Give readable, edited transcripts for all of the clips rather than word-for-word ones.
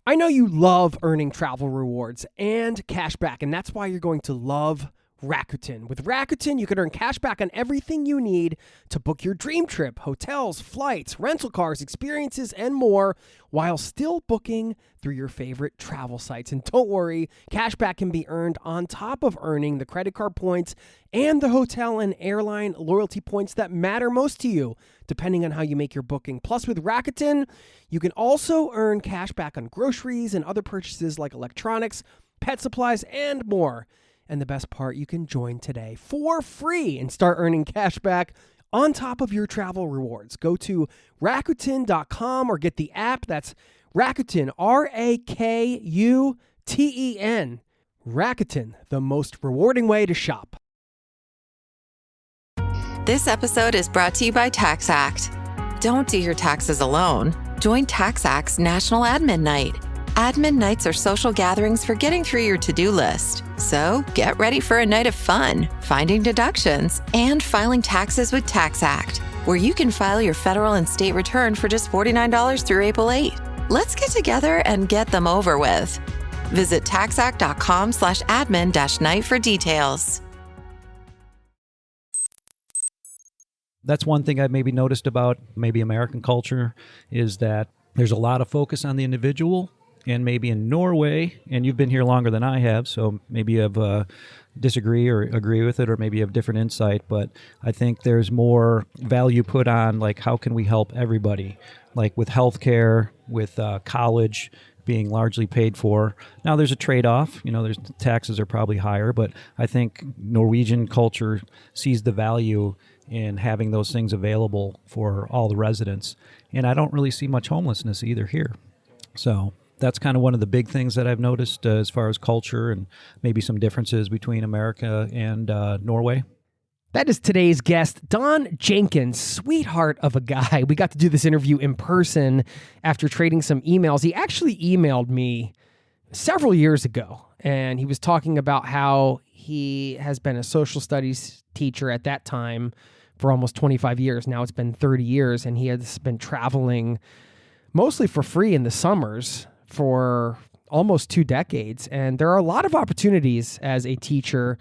I know you love earning travel rewards and cash back, and that's why you're going to love Rakuten. With Rakuten, you can earn cash back on everything you need to book your dream trip, hotels, flights, rental cars, experiences, and more, while still booking through your favorite travel sites. And don't worry, cash back can be earned on top of earning the credit card points and the hotel and airline loyalty points that matter most to you, depending on how you make your booking. Plus, with Rakuten, you can also earn cash back on groceries and other purchases like electronics, pet supplies, and more. And the best part, you can join today for free and start earning cash back on top of your travel rewards. Go to Rakuten.com or get the app. That's Rakuten, Rakuten. Rakuten, the most rewarding way to shop. This episode is brought to you by TaxAct. Don't do your taxes alone. Join TaxAct's National Admin Night. Admin nights are social gatherings for getting through your to-do list. So get ready for a night of fun, finding deductions, and filing taxes with TaxAct, where you can file your federal and state return for just $49 through April 8. Let's get together and get them over with. Visit taxact.com/admin-night for details. That's one thing I've maybe noticed about maybe American culture is that there's a lot of focus on the individual. And maybe in Norway, and you've been here longer than I have, so maybe you have disagree or agree with it, or maybe you have different insight, but I think there's more value put on, like, how can we help everybody? Like with healthcare, with college being largely paid for. Now there's a trade-off, there's taxes are probably higher, but I think Norwegian culture sees the value in having those things available for all the residents. And I don't really see much homelessness either here. So that's kind of one of the big things that I've noticed as far as culture and maybe some differences between America and Norway. That is today's guest, Don Jenkins, sweetheart of a guy. We got to do this interview in person after trading some emails. He actually emailed me several years ago, and he was talking about how he has been a social studies teacher at that time for almost 25 years. Now it's been 30 years, and he has been traveling mostly for free in the summers for almost 2 decades. And there are a lot of opportunities as a teacher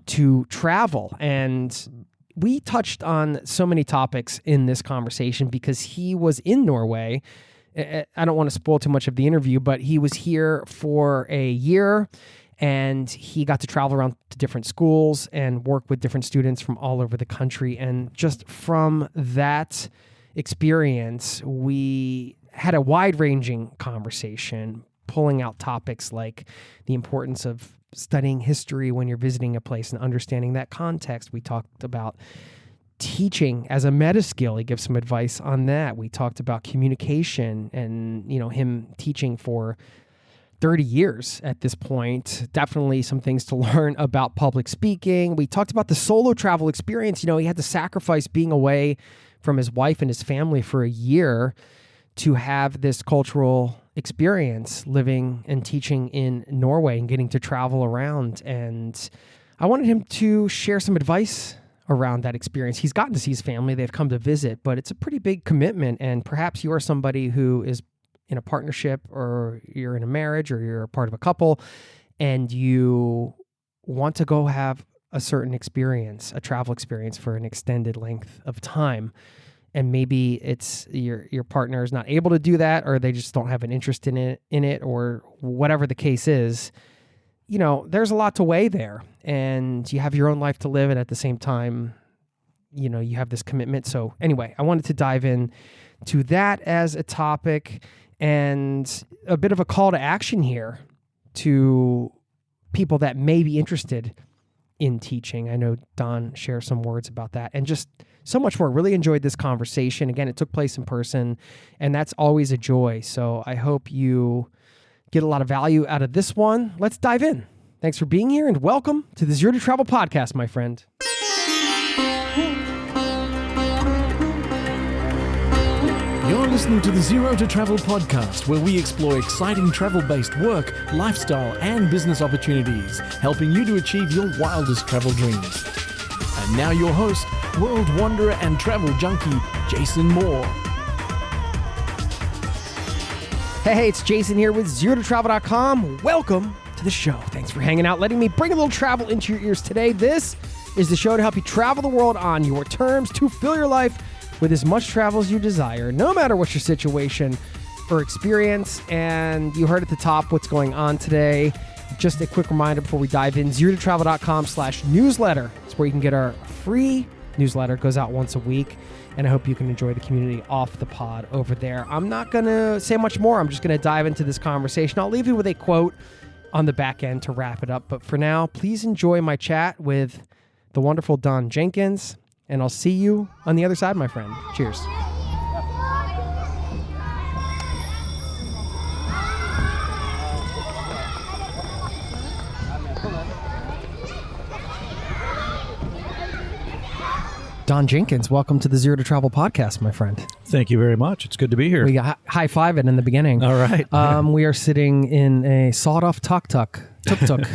to travel. And we touched on so many topics in this conversation because he was in Norway. I don't want to spoil too much of the interview, but he was here for a year and he got to travel around to different schools and work with different students from all over the country. And just from that experience, we had a wide-ranging conversation, pulling out topics like the importance of studying history when you're visiting a place and understanding that context. We talked about teaching as a meta skill. He gives some advice on that. We talked about communication and, him teaching for 30 years at this point. Definitely some things to learn about public speaking. We talked about the solo travel experience. He had to sacrifice being away from his wife and his family for a year to have this cultural experience living and teaching in Norway and getting to travel around. And I wanted him to share some advice around that experience. He's gotten to see his family. They've come to visit, but it's a pretty big commitment. And perhaps you are somebody who is in a partnership or you're in a marriage or you're a part of a couple and you want to go have a certain experience, a travel experience for an extended length of time. And maybe it's your partner is not able to do that, or they just don't have an interest in it, or whatever the case is. There's a lot to weigh there, and you have your own life to live, and at the same time, you have this commitment. So anyway, I wanted to dive in to that as a topic and a bit of a call to action here to people that may be interested in teaching. I know Don shares some words about that, and just so much more. Really enjoyed this conversation. Again, it took place in person, and that's always a joy. So I hope you get a lot of value out of this one. Let's dive in. Thanks for being here, and welcome to the Zero to Travel podcast, my friend. You're listening to the Zero to Travel podcast, where we explore exciting travel-based work, lifestyle, and business opportunities, helping you to achieve your wildest travel dreams. And now your host, world wanderer and travel junkie, Jason Moore. Hey, it's Jason here with ZeroToTravel.com. Welcome to the show. Thanks for hanging out, letting me bring a little travel into your ears today. This is the show to help you travel the world on your terms, to fill your life with as much travel as you desire, no matter what your situation or experience. And you heard at the top what's going on today. Just a quick reminder before we dive in, ZeroToTravel.com/newsletter. It's where you can get our free newsletter. It goes out once a week. And I hope you can enjoy the community off the pod over there. I'm not going to say much more. I'm just going to dive into this conversation. I'll leave you with a quote on the back end to wrap it up. But for now, please enjoy my chat with the wonderful Don Jenkins. And I'll see you on the other side, my friend. Cheers. Don Jenkins, welcome to the Zero to Travel podcast, my friend. Thank you very much. It's good to be here. We got high-fiving in the beginning. All right. We are sitting in a sawed-off tuk-tuk. Tuk-tuk.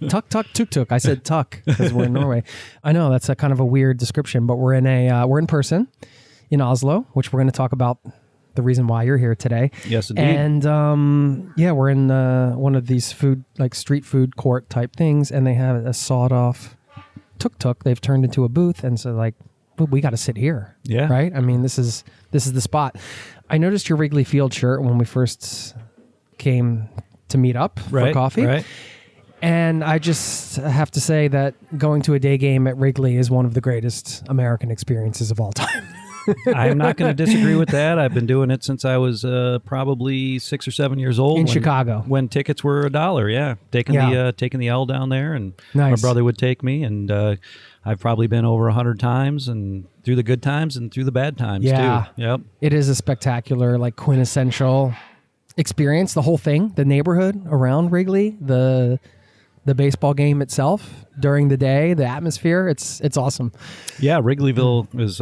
Tuk-tuk, tuk-tuk. I said tuck because we're in Norway. I know, that's a kind of a weird description, but we're in person in Oslo, which we're going to talk about the reason why you're here today. Yes, indeed. And we're in one of these street food court type things, and they have a sawed-off tuk-tuk. They've turned into a booth, and so we got to sit here. Yeah. Right? I mean, this is the spot. I noticed your Wrigley Field shirt when we first came to meet up for coffee. Right. And I just have to say that going to a day game at Wrigley is one of the greatest American experiences of all time. I'm not going to disagree with that. I've been doing it since I was probably 6 or 7 years old. In Chicago. When tickets were $1, yeah. Taking the L down there, and nice. My brother would take me, and I've probably been over 100 times, and through the good times and through the bad times, too. Yep. It is a spectacular, quintessential experience, the whole thing, the neighborhood around Wrigley, the baseball game itself during the day, the atmosphere, it's awesome. Yeah, Wrigleyville is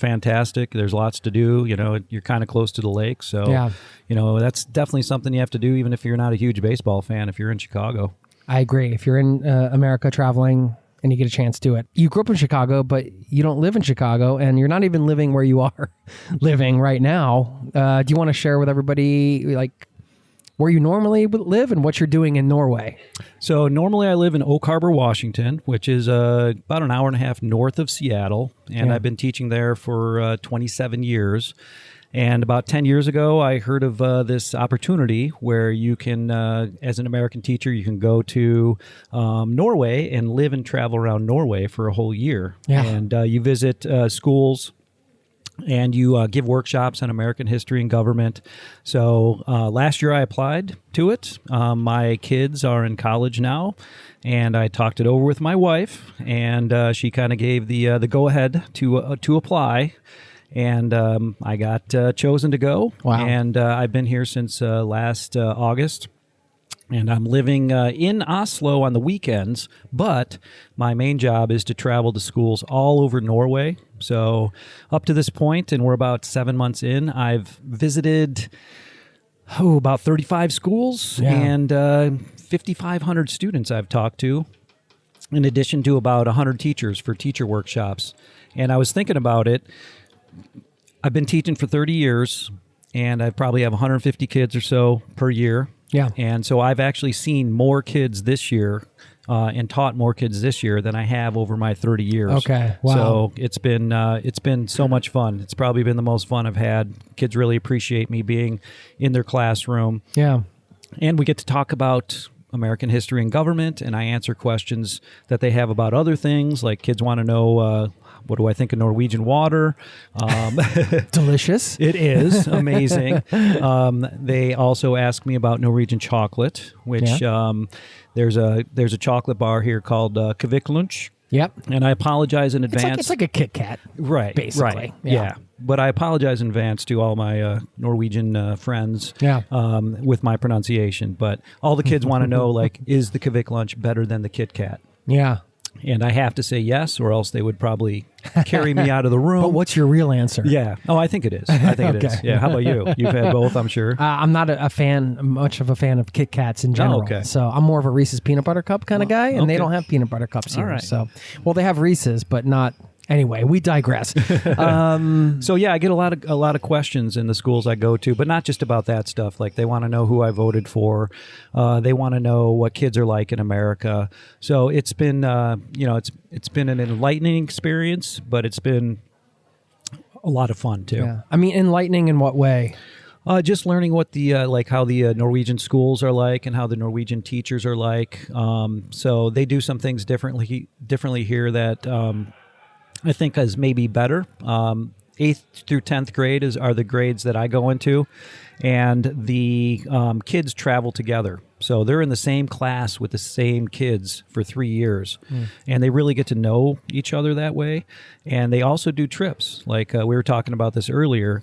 fantastic. There's lots to do. You're kind of close to the lake, so that's definitely something you have to do, even if you're not a huge baseball fan. If you're in Chicago, I agree. If you're in America traveling and you get a chance, do it. You grew up in Chicago, but you don't live in Chicago, and you're not even living where you are living right now. Do you want to share with everybody where you normally live and what you're doing in Norway? So normally I live in Oak Harbor, Washington, which is about an hour and a half north of Seattle. And I've been teaching there for 27 years. And about 10 years ago, I heard of this opportunity where you can, as an American teacher, you can go to Norway and live and travel around Norway for a whole year. Yeah. And you visit schools, and you give workshops on American history and government. So last year I applied to it. My kids are in college now, and I talked it over with my wife, and she kind of gave the go-ahead to apply. And I got chosen to go. Wow. And I've been here since last August. And I'm living in Oslo on the weekends, but my main job is to travel to schools all over Norway. So up to this point, and we're about 7 months in, I've visited about 35 schools and 5,500 students I've talked to, in addition to about 100 teachers for teacher workshops. And I was thinking about it. I've been teaching for 30 years, and I probably have 150 kids or so per year. Yeah. And so I've actually seen more kids this year and taught more kids this year than I have over my 30 years. Okay. Wow. So it's been so much fun. It's probably been the most fun I've had. Kids really appreciate me being in their classroom. Yeah. And we get to talk about American history and government, and I answer questions that they have about other things, like kids want to know what do I think of Norwegian water? Delicious. It is amazing. They also ask me about Norwegian chocolate, which there's a chocolate bar here called Kvikklunch. Yep. And I apologize in advance. It's like a Kit Kat. Right. Basically. Right. Yeah. But I apologize in advance to all my Norwegian friends with my pronunciation. But all the kids want to know, is the Kvikklunch better than the Kit Kat? Yeah. And I have to say yes, or else they would probably carry me out of the room. But what's your real answer? Yeah. Oh, I think it is. I think it is. Yeah. How about you? You've had both, I'm sure. I'm not much of a fan of Kit Kats in general. Oh, okay. So I'm more of a Reese's peanut butter cup kind of guy, and they okay. don't have peanut butter cups here. All right. So, well, they have Reese's, but not Anyway, we digress. So yeah, I get a lot of questions in the schools I go to, but not just about that stuff. Like they want to know who I voted for. They want to know what kids are like in America. So it's been it's been an enlightening experience, but it's been a lot of fun too. Yeah. I mean, enlightening in what way? Just learning what the how the Norwegian schools are like and how the Norwegian teachers are like. So they do some things differently here that I think is maybe better. 8th through 10th grade are the grades that I go into, and the kids travel together. So they're in the same class with the same kids for 3 years, and they really get to know each other that way. And they also do trips. Like we were talking about this earlier,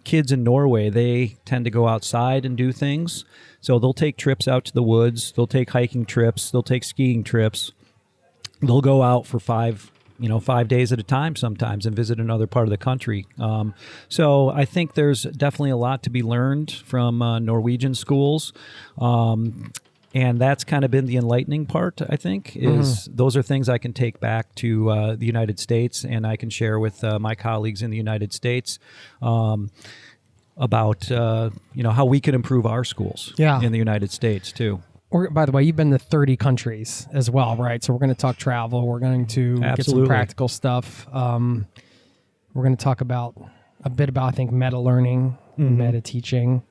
kids in Norway, they tend to go outside and do things. So they'll take trips out to the woods. They'll take hiking trips. They'll take skiing trips. They'll go out for 5 days at a time sometimes and visit another part of the country. So I think there's definitely a lot to be learned from Norwegian schools. And that's kind of been the enlightening part, I think, is those are things I can take back to the United States, and I can share with my colleagues in the United States about, how we can improve our schools in the United States too. By the way, you've been to 30 countries as well, right? So we're going to talk travel. We're going to get some practical stuff. We're going to talk a bit about, I think, meta learning, meta teaching.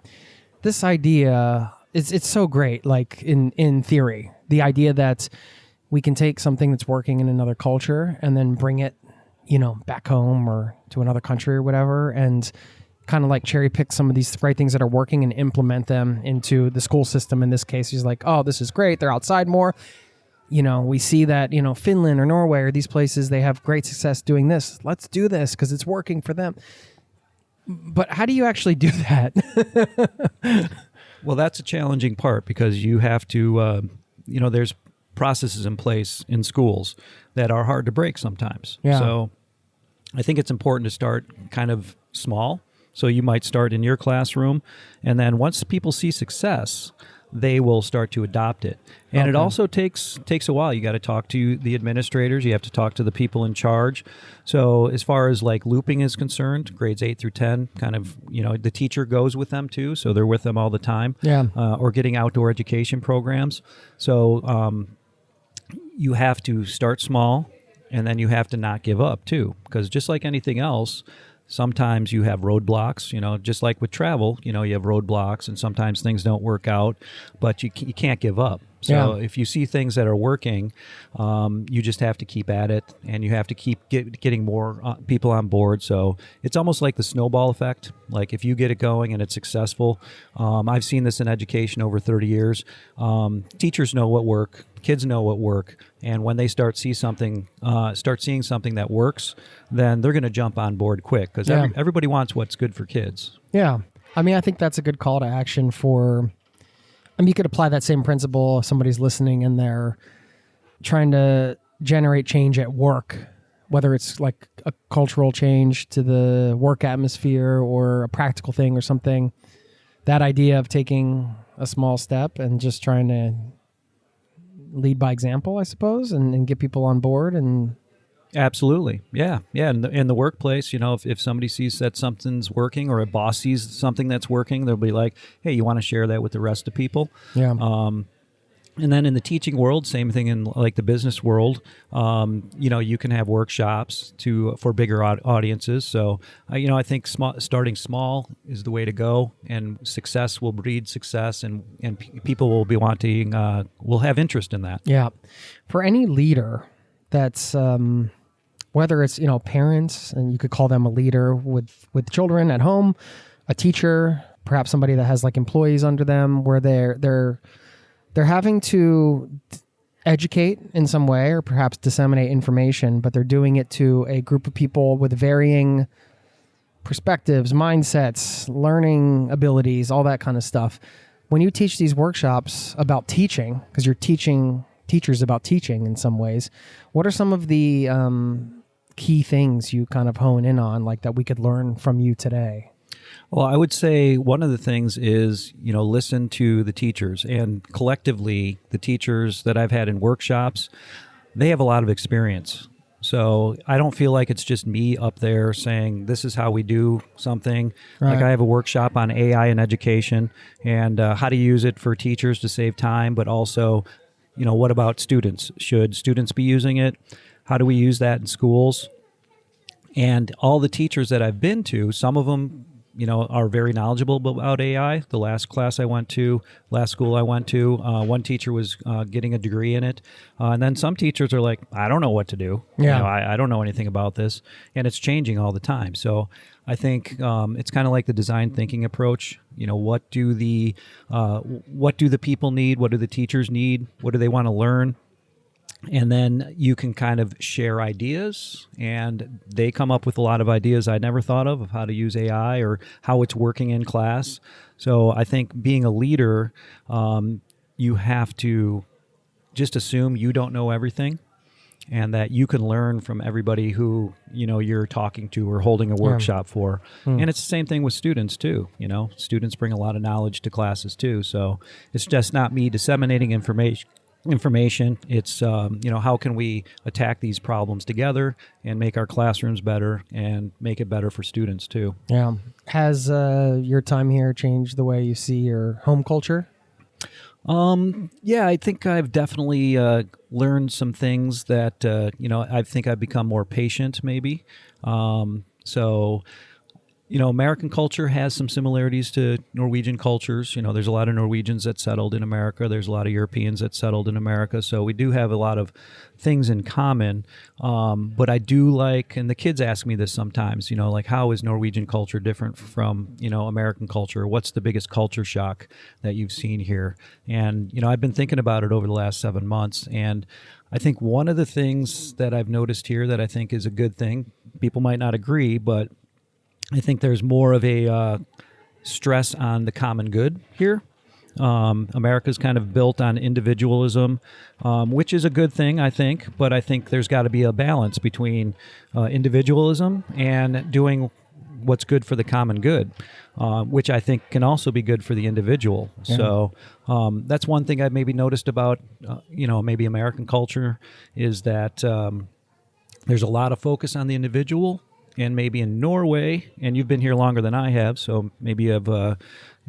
This idea, it's so great, like in theory. The idea that we can take something that's working in another culture and then bring it, back home or to another country or whatever, and kind of like cherry pick some of these great things that are working and implement them into the school system. In this case, he's like, oh, this is great. They're outside more. We see that, Finland or Norway or these places, they have great success doing this. Let's do this because it's working for them. But how do you actually do that? Well, that's a challenging part because you have to, there's processes in place in schools that are hard to break sometimes. Yeah. So I think it's important to start kind of small. So you might start in your classroom, and then once people see success, they will start to adopt it. And it also takes a while. You got to talk to the administrators. You have to talk to the people in charge. So as far as like looping is concerned, grades 8 through 10, kind of, the teacher goes with them too. So they're with them all the time. Yeah. Or getting outdoor education programs. So you have to start small, and then you have to not give up too. Because just like anything else, sometimes you have roadblocks, just like with travel, you have roadblocks, and sometimes things don't work out, but you can't give up. So if you see things that are working, you just have to keep at it, and you have to keep getting more people on board. So it's almost like the snowball effect. Like if you get it going and it's successful, I've seen this in education over 30 years. Teachers know what work. Kids know what work, and when they start seeing something that works, then they're going to jump on board quick because everybody wants what's good for kids. Yeah. I mean, I think that's a good call to action you could apply that same principle if somebody's listening and they're trying to generate change at work, whether it's like a cultural change to the work atmosphere or a practical thing or something. That idea of taking a small step and just trying to lead by example, I suppose, and get people on board. And absolutely, yeah. In the workplace, if somebody sees that something's working, or a boss sees something that's working, they'll be like, "Hey, you want to share that with the rest of people?" Yeah. And then in the teaching world, same thing in like the business world. You can have workshops for bigger audiences. So, I think starting small is the way to go, and success will breed success, and people will be wanting, will have interest in that. Yeah. For any leader that's, whether it's, parents, and you could call them a leader with children at home, a teacher, perhaps somebody that has like employees under them, where they're having to educate in some way or perhaps disseminate information, but they're doing it to a group of people with varying perspectives, mindsets, learning abilities, all that kind of stuff. When you teach these workshops about teaching, because you're teaching teachers about teaching in some ways, what are some of the key things you kind of hone in on, like that we could learn from you today? Well, I would say one of the things is, listen to the teachers, and collectively the teachers that I've had in workshops, they have a lot of experience. So I don't feel like it's just me up there saying this is how we do something. Right. Like I have a workshop on AI in education and how to use it for teachers to save time, but also, what about students? Should students be using it? How do we use that in schools? And all the teachers that I've been to, some of them, are very knowledgeable about AI. The last school I went to, one teacher was getting a degree in it. And then some teachers are like, I don't know what to do. Yeah. I don't know anything about this. And it's changing all the time. So I think it's kind of like the design thinking approach. What do the people need? What do the teachers need? What do they want to learn? And then you can kind of share ideas, and they come up with a lot of ideas I never thought of how to use AI or how it's working in class. So I think being a leader, you have to just assume you don't know everything and that you can learn from everybody who, you're talking to or holding a workshop for. And it's the same thing with students too. Students bring a lot of knowledge to classes too. So it's just not me disseminating information. It's how can we attack these problems together and make our classrooms better and make it better for students too. Yeah. Has your time here changed the way you see your home culture? Yeah, I think I've definitely learned some things that I think I've become more patient maybe. American culture has some similarities to Norwegian cultures. There's a lot of Norwegians that settled in America. There's a lot of Europeans that settled in America. So we do have a lot of things in common. But I do like, and the kids ask me this sometimes, like how is Norwegian culture different from, American culture? What's the biggest culture shock that you've seen here? And, I've been thinking about it over the last 7 months. And I think one of the things that I've noticed here that I think is a good thing, people might not agree, but I think there's more of a stress on the common good here. America's kind of built on individualism, which is a good thing, I think. But I think there's got to be a balance between individualism and doing what's good for the common good, which I think can also be good for the individual. Yeah. So that's one thing I've maybe noticed about, maybe American culture is that there's a lot of focus on the individual. And maybe in Norway, and you've been here longer than I have, so maybe you have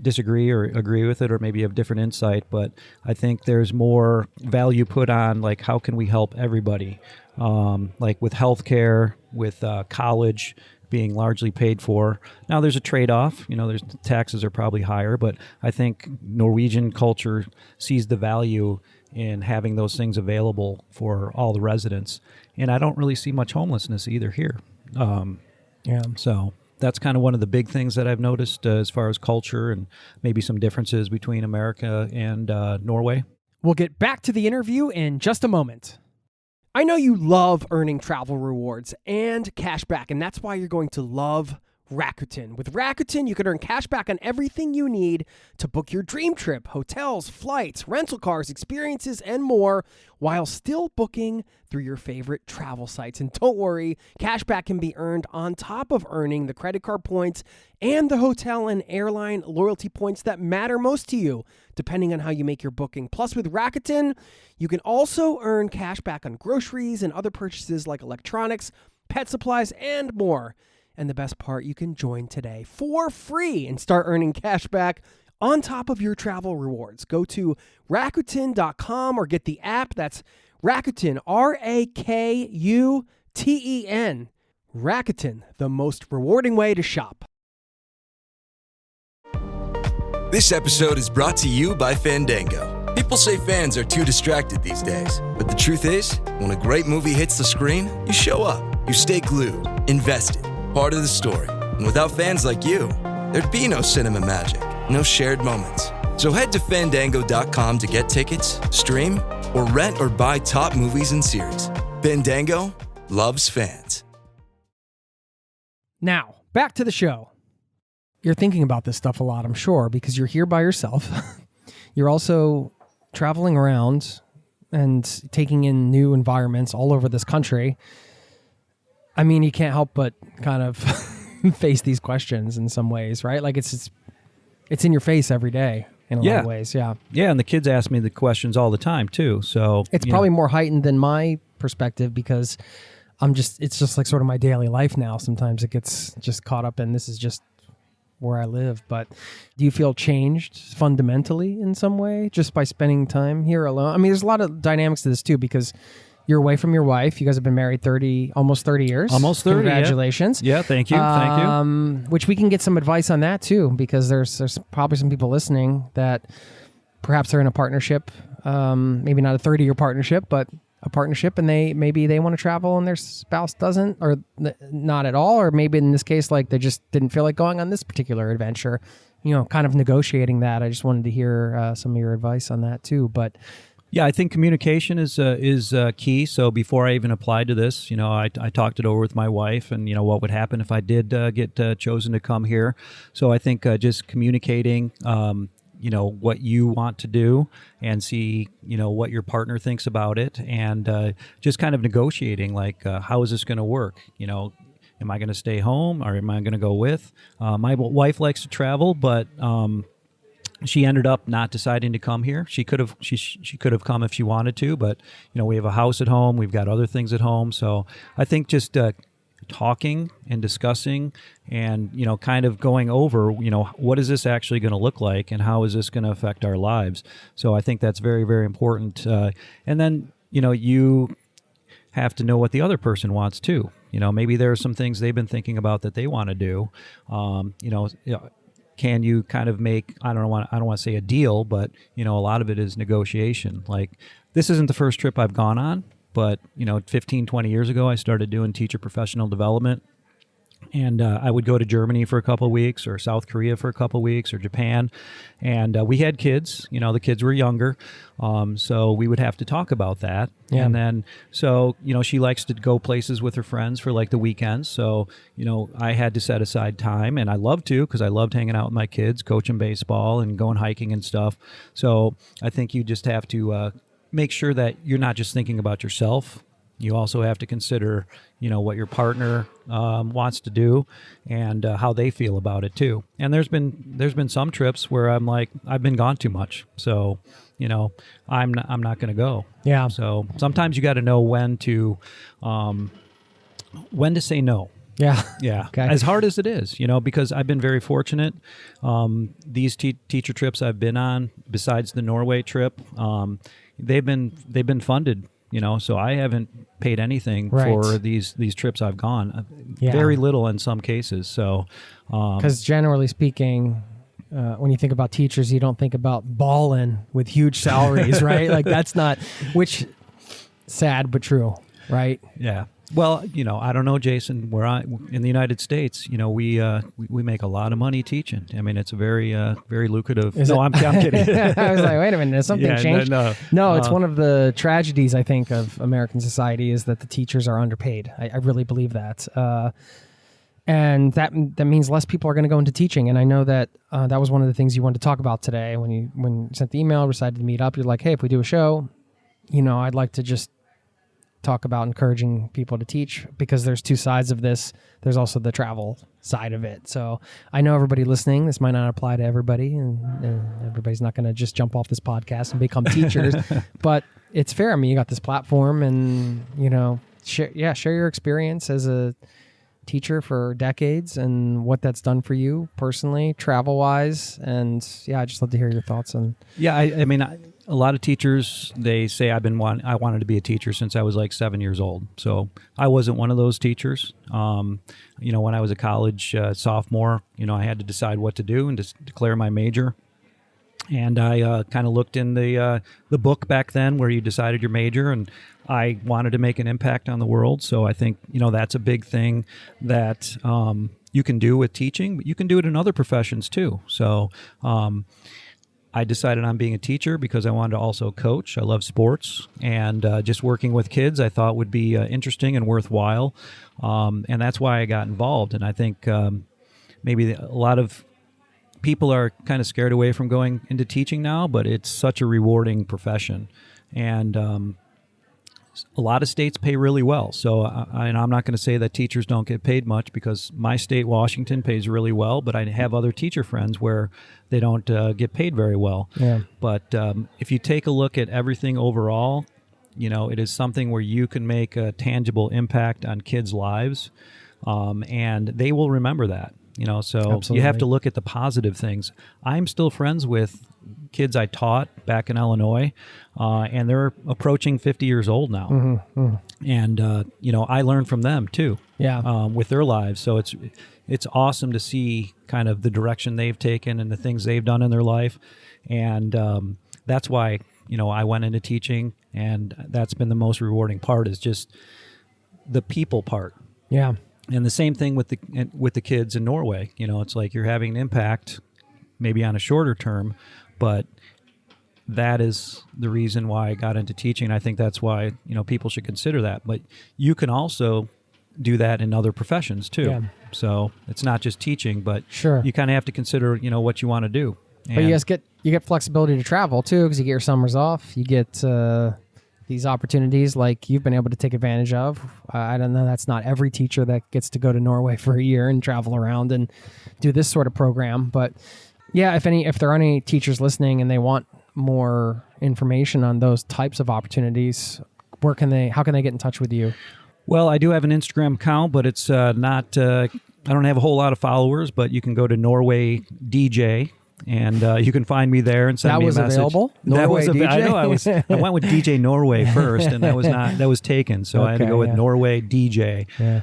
disagree or agree with it, or maybe you have different insight, but I think there's more value put on, like, how can we help everybody? Like with healthcare, with college being largely paid for. Now there's a trade-off, there's taxes are probably higher, but I think Norwegian culture sees the value in having those things available for all the residents. And I don't really see much homelessness either here. So that's kind of one of the big things that I've noticed as far as culture and maybe some differences between America and Norway. We'll get back to the interview in just a moment. I know you love earning travel rewards and cash back, and that's why you're going to love Rakuten. With Rakuten, you can earn cash back on everything you need to book your dream trip, hotels, flights, rental cars, experiences, and more, while still booking through your favorite travel sites. And don't worry, cash back can be earned on top of earning the credit card points and the hotel and airline loyalty points that matter most to you, depending on how you make your booking. Plus, with Rakuten, you can also earn cash back on groceries and other purchases like electronics, pet supplies, and more. And the best part, you can join today for free and start earning cash back on top of your travel rewards. Go to Rakuten.com or get the app. That's Rakuten, Rakuten. Rakuten, the most rewarding way to shop. This episode is brought to you by Fandango. People say fans are too distracted these days, but the truth is, when a great movie hits the screen, you show up, you stay glued, invested, part of the story. And without fans like you, there'd be no cinema magic, no shared moments. So head to Fandango.com to get tickets, stream, or rent or buy top movies and series. Fandango loves fans. Now, back to the show. You're thinking about this stuff a lot, I'm sure, because you're here by yourself. You're also traveling around and taking in new environments all over this country. I mean, you can't help but kind of face these questions in some ways, right? Like it's in your face every day in a lot of ways. Yeah. Yeah. And the kids ask me the questions all the time too. So it's probably more heightened than my perspective because it's just like sort of my daily life now. Sometimes it gets just caught up in this is just where I live. But do you feel changed fundamentally in some way just by spending time here alone? I mean, there's a lot of dynamics to this too, because you're away from your wife. You guys have been married almost 30 years. Almost 30. Congratulations. Yeah, thank you. Thank you. Which we can get some advice on that too, because there's probably some people listening that perhaps they're in a partnership, maybe not a 30-year partnership, but a partnership, and maybe they want to travel and their spouse doesn't, or not at all, or maybe in this case, like they just didn't feel like going on this particular adventure, kind of negotiating that. I just wanted to hear some of your advice on that too. But yeah, I think communication is key. So before I even applied to this, I talked it over with my wife, and what would happen if I did get chosen to come here. So I think just communicating, what you want to do, and see, what your partner thinks about it, and just kind of negotiating, like, how is this going to work? Am I going to stay home, or am I going to go with? My wife likes to travel, but she ended up not deciding to come here. She could have come if she wanted to, but we have a house at home. We've got other things at home. So I think just talking and discussing, and kind of going over, what is this actually going to look like, and how is this going to affect our lives? So I think that's very, very important. And then you have to know what the other person wants too. Maybe there are some things they've been thinking about that they want to do. Can you kind of make, I don't want to say a deal, but a lot of it is negotiation. Like, this isn't the first trip I've gone on, but 15, 20 years ago, I started doing teacher professional development. And I would go to Germany for a couple of weeks, or South Korea for a couple of weeks, or Japan. And we had kids. The kids were younger. So we would have to talk about that. Yeah. And then, so, she likes to go places with her friends for like the weekends. So, I had to set aside time, and I loved to, because I loved hanging out with my kids, coaching baseball and going hiking and stuff. So I think you just have to make sure that you're not just thinking about yourself. You also have to consider, what your partner wants to do, and how they feel about it too. And there's been some trips where I'm like, I've been gone too much, so I'm not going to go. Yeah. So sometimes you got to know when to say no. Yeah. Yeah. Okay. As hard as it is, because I've been very fortunate. These teacher trips I've been on, besides the Norway trip, they've been funded. So I haven't paid anything for these trips I've gone. Very little in some cases. So, because generally speaking, when you think about teachers, you don't think about balling with huge salaries, right? Like, that's not, which sad but true, right? Yeah. Well, I don't know, Jason. In the United States, we make a lot of money teaching. I mean, it's a very very lucrative. I'm kidding. I was like, wait a minute, has something changed? No, it's one of the tragedies, I think, of American society is that the teachers are underpaid. I really believe that. And that means less people are going to go into teaching. And I know that that was one of the things you wanted to talk about today when you sent the email, decided to meet up. You're like, hey, if we do a show, I'd like to just talk about encouraging people to teach, because there's two sides of this. There's also the travel side of it. So I know everybody listening, this might not apply to everybody, and everybody's not going to just jump off this podcast and become teachers, but it's fair. I mean, you got this platform, and share your experience as a teacher for decades and what that's done for you personally, travel wise. And I just love to hear your thoughts on. Yeah. I mean, a lot of teachers, they say I wanted to be a teacher since I was like 7 years old. So I wasn't one of those teachers. When I was a college sophomore, I had to decide what to do and just declare my major. And I kind of looked in the book back then where you decided your major, and I wanted to make an impact on the world. So I think, that's a big thing that you can do with teaching, but you can do it in other professions too. So I decided on being a teacher because I wanted to also coach. I love sports, and just working with kids I thought would be interesting and worthwhile. And that's why I got involved. And I think maybe a lot of people are kind of scared away from going into teaching now, but it's such a rewarding profession. And a lot of states pay really well. So and I'm not going to say that teachers don't get paid much, because my state, Washington, pays really well, but I have other teacher friends where they don't get paid very well. Yeah. But if you take a look at everything overall, it is something where you can make a tangible impact on kids' lives, and they will remember that. So Absolutely. you have to look at the positive things. I'm still friends with kids I taught back in Illinois, and they're approaching 50 years old now. And, I learn from them too, with their lives. So it's awesome to see kind of the direction they've taken and the things they've done in their life. And that's why, I went into teaching, and that's been the most rewarding part, is just the people part. Yeah. And the same thing with the kids in Norway. It's like you're having an impact maybe on a shorter term, but that is the reason why I got into teaching. I think that's why, people should consider that. But you can also do that in other professions too. Yeah. So it's not just teaching, but sure, you kind of have to consider, what you want to do. But you guys get flexibility to travel too, because you get your summers off. You get these opportunities like you've been able to take advantage of. I don't know, that's not every teacher that gets to go to Norway for a year and travel around and do this sort of program. But yeah, if there are any teachers listening and they want more information on those types of opportunities, how can they get in touch with you? Well, I do have an Instagram account, but it's not, I don't have a whole lot of followers, but you can go to Norway DJ. And you can find me there and send me a message. That was available? Norway DJ? I know. I went with DJ Norway first, and that was taken. So I had to go with Norway DJ. Yeah.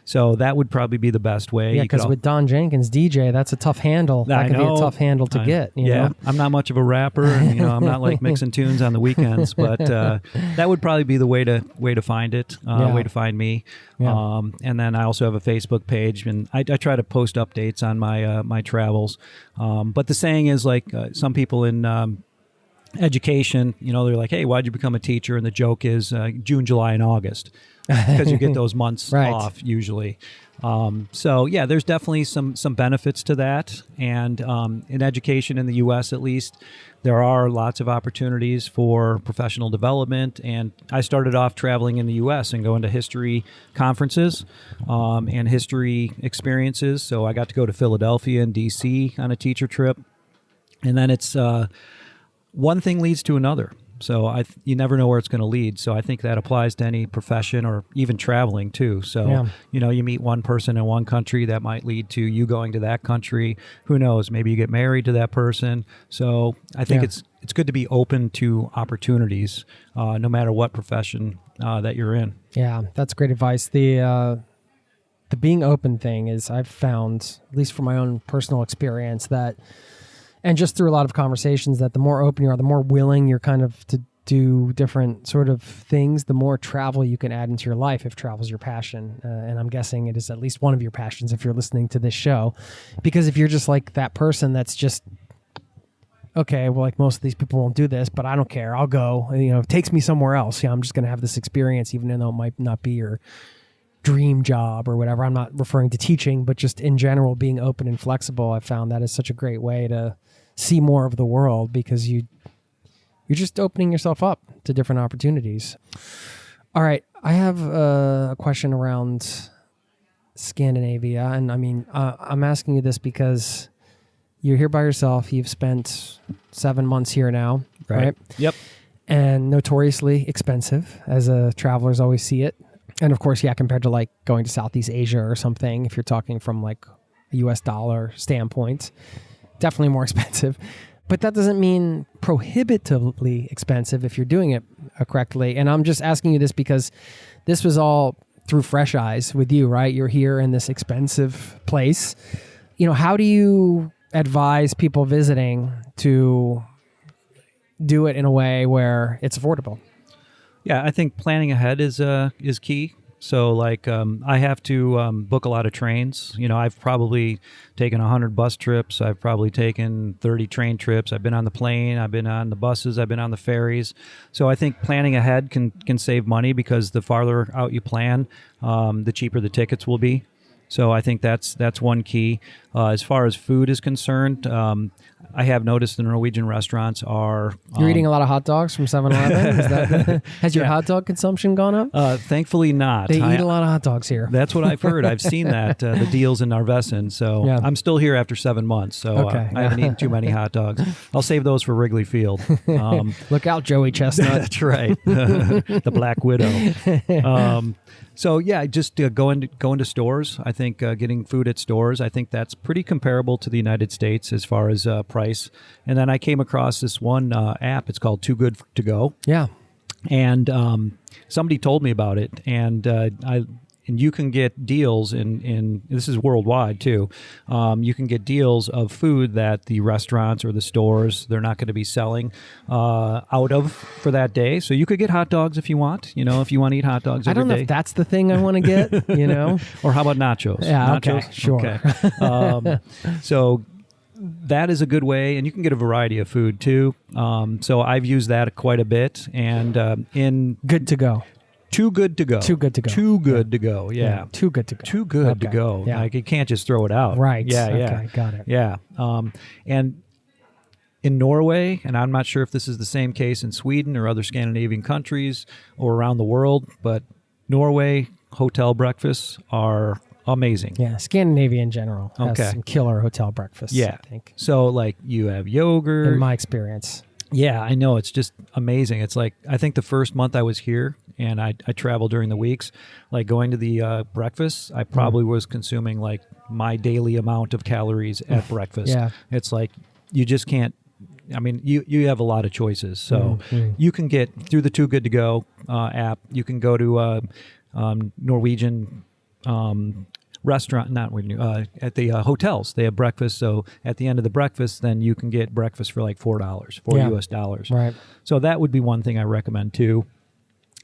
So that would probably be the best way. Yeah, because with Don Jenkins DJ, that's a tough handle. That can be a tough handle to get. You know? I'm not much of a rapper, and I'm not like mixing tunes on the weekends. But that would probably be the way to find it. Way to find me. Yeah. And then I also have a Facebook page, and I try to post updates on my travels. But the saying is like some people in education, they're like, hey, why'd you become a teacher? And the joke is June, July, and August, because you get those months right. off usually. So yeah, there's definitely some benefits to that. And in education in the U.S. at least, there are lots of opportunities for professional development. And I started off traveling in the U.S. and going to history conferences and history experiences. So I got to go to Philadelphia and D.C. on a teacher trip. And then it's one thing leads to another. So you never know where it's going to lead. So I think that applies to any profession or even traveling too. So, you meet one person in one country that might lead to you going to that country. Who knows? Maybe you get married to that person. So I think it's good to be open to opportunities, no matter what profession that you're in. Yeah, that's great advice. The being open thing is, I've found, at least from my own personal experience, that and just through a lot of conversations, that the more open you are, the more willing you're kind of to do different sort of things, the more travel you can add into your life if travel's your passion. And I'm guessing it is at least one of your passions if you're listening to this show. Because if you're just like that person that's just, okay, well, like most of these people won't do this, but I don't care. I'll go. It takes me somewhere else. I'm just going to have this experience, even though it might not be your dream job or whatever. I'm not referring to teaching, but just in general, being open and flexible. I found that is such a great way to see more of the world, because you're just opening yourself up to different opportunities. All right. I have a question around Scandinavia. And I mean, I'm asking you this because you're here by yourself. You've spent 7 months here now, right? Yep. And notoriously expensive, as travelers always see it. And of course, compared to like going to Southeast Asia or something, if you're talking from like a US dollar standpoint, definitely more expensive. But that doesn't mean prohibitively expensive if you're doing it correctly. And I'm just asking you this because this was all through fresh eyes with you, right? You're here in this expensive place. How do you advise people visiting to do it in a way where it's affordable? Yeah, I think planning ahead is key. So like I have to book a lot of trains. I've probably taken 100 bus trips. I've probably taken 30 train trips. I've been on the plane. I've been on the buses. I've been on the ferries. So I think planning ahead can save money, because the farther out you plan, the cheaper the tickets will be. So I think that's one key. As far as food is concerned, I have noticed the Norwegian restaurants are... You're eating a lot of hot dogs from 7-Eleven? Is that has your hot dog consumption gone up? Thankfully not. They eat a lot of hot dogs here. That's what I've heard. I've seen that, the deals in Narvesen. So Yeah. I'm still here after 7 months, so Okay. I haven't eaten too many hot dogs. I'll save those for Wrigley Field. Look out, Joey Chestnut. That's right. The Black Widow. So yeah, just going to stores. I think getting food at stores, I think that's pretty comparable to the United States as far as price. And then I came across this one app. It's called Too Good to Go. Yeah. And somebody told me about it, and you can get deals in this is worldwide too. You can get deals of food that the restaurants or the stores, they're not going to be selling out of for that day. So you could get hot dogs if you want. If you want to eat hot dogs I every don't know day. if that's the thing I want to get, Or how about nachos? Yeah, nachos? okay, sure. Okay. So that is a good way, and you can get a variety of food too. So I've used that quite a bit, and in Good to go. Too good to go. Too good to go. Too good to go. Yeah. Too good to go. Too good to Okay. go. Yeah. Like you can't just throw it out. Right. Yeah. Okay, Yeah. got it. Yeah. And in Norway, and I'm not sure if this is the same case in Sweden or other Scandinavian countries or around the world, but Norway hotel breakfasts are amazing. Yeah, Scandinavia in general has Okay. some killer hotel breakfasts, Yeah. I think, So like you have yogurt. in my experience. Yeah, I know. It's just amazing. It's like, I think the first month I was here and I traveled during the weeks, like going to the breakfast, I probably was consuming like my daily amount of calories at breakfast. Yeah. It's like, you just can't, I mean, you have a lot of choices. So you can get through the Too Good to Go app, you can go to Norwegian restaurant, not at the hotels. They have breakfast. So at the end of the breakfast, then you can get breakfast for like $4, Yeah. US dollars. Right. So that would be one thing I recommend too.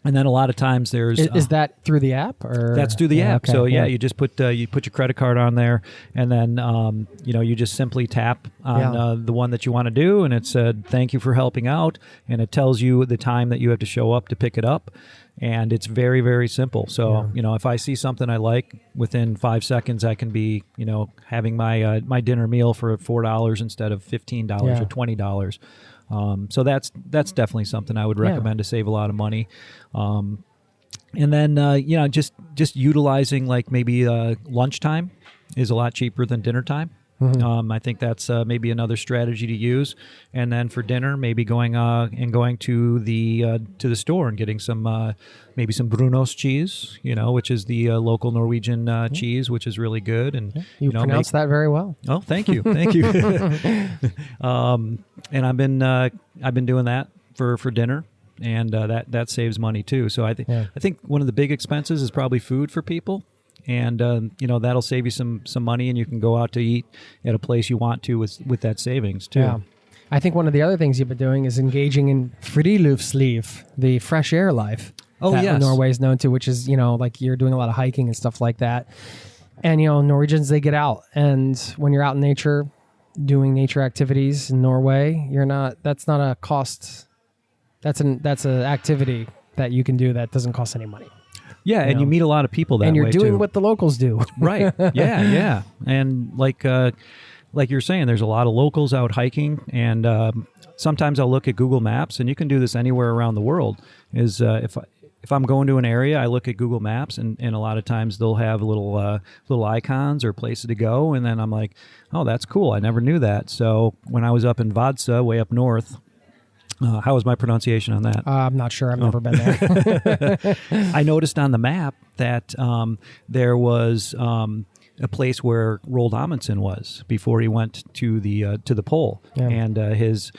And then a lot of times there's Is that through the app or that's through the app. Okay, So you just put your credit card on there, and then you just simply tap on the one that you want to do, and it said thank you for helping out, and it tells you the time that you have to show up to pick it up, and it's very, very simple. So if I see something I like, within 5 seconds I can be having my my dinner meal for $4 instead of $15 Yeah. or $20. So that's definitely something I would recommend to save a lot of money. And then just utilizing like maybe lunchtime is a lot cheaper than dinner time. I think that's maybe another strategy to use. And then for dinner, maybe going to the store and getting some maybe some Brunost cheese, which is the local Norwegian cheese, which is really good. And You pronounce that very well. Oh, thank you, thank you. And I've been doing that for dinner, and that saves money too. So I think one of the big expenses is probably food for people, and that'll save you some money, and you can go out to eat at a place you want to with that savings too. Yeah. I think one of the other things you've been doing is engaging in friluftsliv, the fresh air life. Oh, that yes. Norway is known to, which is, like you're doing a lot of hiking and stuff like that. And, Norwegians, they get out. And when you're out in nature, doing nature activities in Norway, that's not a cost. That's an activity that you can do that doesn't cost any money. Yeah, and you meet a lot of people that way and you're doing too. what the locals do. Right. Yeah. And like you're saying, there's a lot of locals out hiking, and sometimes I'll look at Google Maps, and you can do this anywhere around the world. Is if I'm going to an area, I look at Google Maps, and a lot of times they'll have little icons or places to go, and then I'm like, oh, that's cool. I never knew that. So when I was up in Vadsø, way up north. How was my pronunciation on that? I'm not sure. I've never been there. I noticed on the map that there was a place where Roald Amundsen was before he went to the pole, and his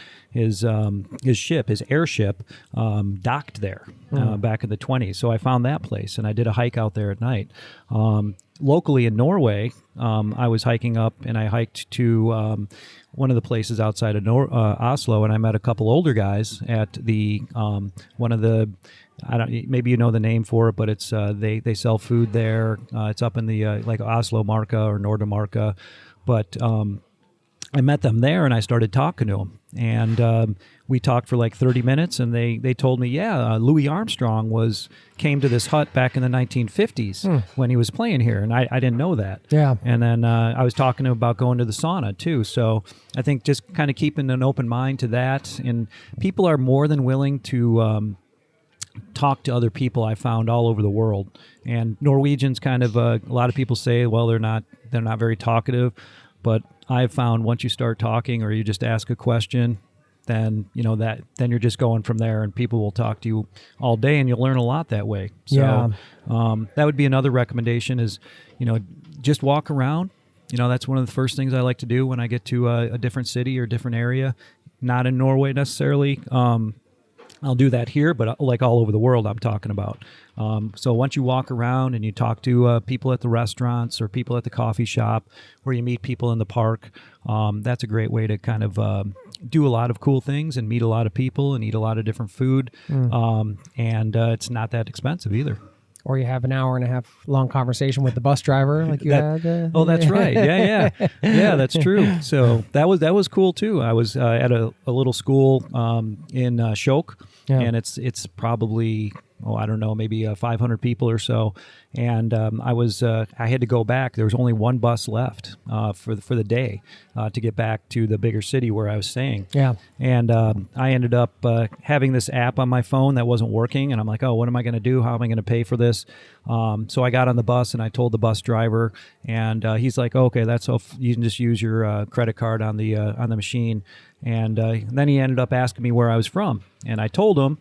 ship, his airship, docked there back in the 1920s. So I found that place, and I did a hike out there at night. Locally in Norway, I was hiking up, and I hiked to one of the places outside of Oslo, and I met a couple older guys at the one of the. Maybe you know the name for it, but it's they sell food there. It's up in the like Oslo Marka or Nordamarka, but I met them there, and I started talking to them, and we talked for like 30 minutes, and they told me, Louis Armstrong came to this hut back in the 1950s when he was playing here, and I didn't know that. Yeah. And then I was talking to him about going to the sauna too. So I think just kind of keeping an open mind to that, and people are more than willing to talk to other people. I found all over the world, and Norwegians kind of a lot of people say, well, they're not very talkative, but I've found once you start talking or you just ask a question, then then you're just going from there, and people will talk to you all day, and you'll learn a lot that way. So that would be another recommendation is, just walk around. That's one of the first things I like to do when I get to a different city or different area. Not in Norway necessarily. I'll do that here, but like all over the world I'm talking about. So once you walk around and you talk to people at the restaurants or people at the coffee shop, or you meet people in the park, that's a great way to kind of do a lot of cool things and meet a lot of people and eat a lot of different food. And it's not that expensive either. Or you have an hour and a half long conversation with the bus driver, like you had. Oh, that's right. Yeah, that's true. So that was cool too. I was at a little school in Skjåk, and it's probably I don't know, maybe 500 people or so. And I had to go back. There was only one bus left for the day to get back to the bigger city where I was staying. Yeah. And I ended up having this app on my phone that wasn't working. And I'm like, oh, what am I going to do? How am I going to pay for this? So I got on the bus and I told the bus driver, and he's like, okay, that's all. You can just use your credit card on the machine. And then he ended up asking me where I was from, and I told him.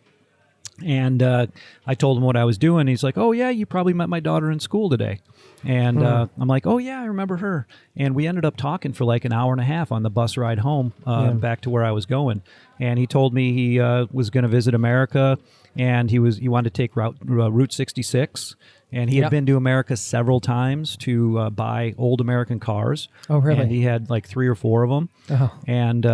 And I told him what I was doing. He's like, oh, yeah, you probably met my daughter in school today. And I'm like, oh, yeah, I remember her. And we ended up talking for like an hour and a half on the bus ride home back to where I was going. And he told me he was going to visit America, and he wanted to take Route 66. And he had been to America several times to buy old American cars. Oh, really? And he had like 3 or 4 of them. Oh. And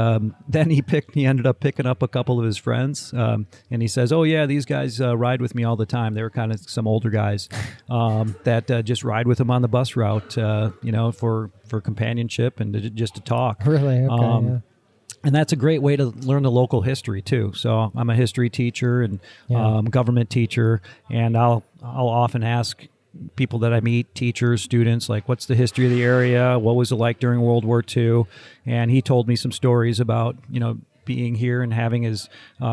then he ended up picking up a couple of his friends. And he says, oh, yeah, these guys ride with me all the time. They were kind of some older guys that just ride with him on the bus route, for companionship and just to talk. Really? Okay, And that's a great way to learn the local history too. So I'm a history teacher and government teacher, and I'll often ask people that I meet, teachers, students, like, what's the history of the area? What was it like during World War II? And he told me some stories about, being here and having his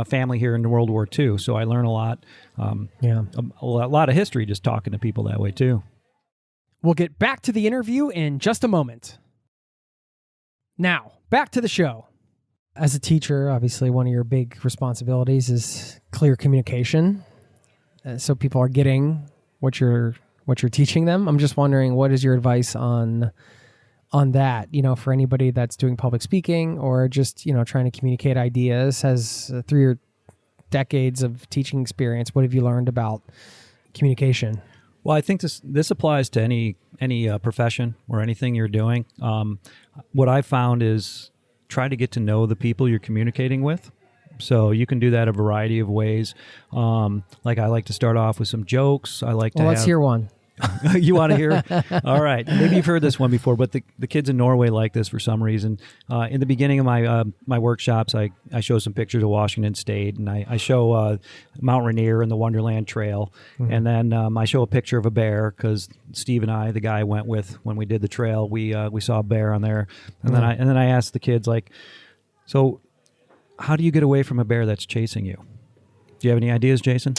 family here in World War II. So I learn a lot, a lot of history just talking to people that way too. We'll get back to the interview in just a moment. Now, back to the show. As a teacher, obviously one of your big responsibilities is clear communication, so people are getting what you're teaching them. I'm just wondering, what is your advice on that? For anybody that's doing public speaking or just trying to communicate ideas. Through your decades of teaching experience, what have you learned about communication? Well, I think this applies to any profession or anything you're doing. What I found is, try to get to know the people you're communicating with. So you can do that a variety of ways. Like I like to start off with some jokes. Let's hear one. You want to hear? All right. Maybe you've heard this one before, but the kids in Norway like this for some reason. In the beginning of my workshops, I show some pictures of Washington State, and I show Mount Rainier and the Wonderland Trail. Mm-hmm. And then I show a picture of a bear because Steve and I, the guy I went with when we did the trail, we saw a bear on there. And then I asked the kids, like, so how do you get away from a bear that's chasing you? Do you have any ideas, Jason?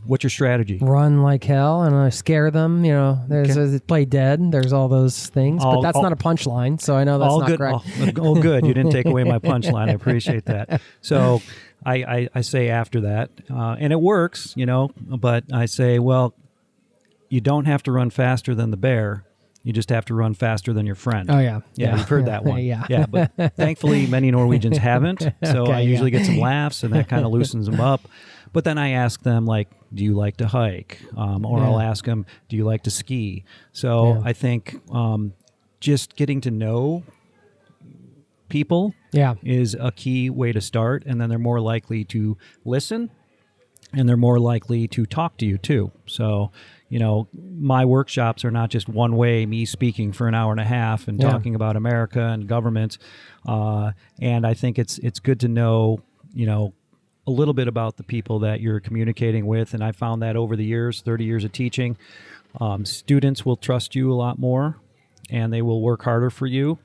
What's your strategy? Run like hell and scare them. There's play dead. There's all those things, but that's not a punchline, so I know that's not correct. Oh, good. You didn't take away my punchline. I appreciate that. So I say after that, and it works, but I say, well, you don't have to run faster than the bear. You just have to run faster than your friend. Oh, yeah. Yeah, you've heard that one. Yeah, but thankfully many Norwegians haven't, so I usually get some laughs, and that kind of loosens them up. But then I ask them, like, do you like to hike? Or I'll ask them, do you like to ski? So I think just getting to know people is a key way to start, and then they're more likely to listen and they're more likely to talk to you too. So, my workshops are not just one way, me speaking for an hour and a half and talking about America and government. And I think it's good to know, a little bit about the people that you're communicating with. And I found that over the years, 30 years of teaching, students will trust you a lot more, and they will work harder for you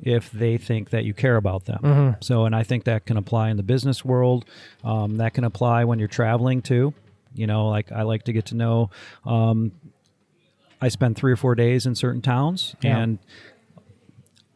if they think that you care about them. Mm-hmm. So, and I think that can apply in the business world. That can apply when you're traveling too. Like I like to get to know, I spend 3 or 4 days in certain towns, and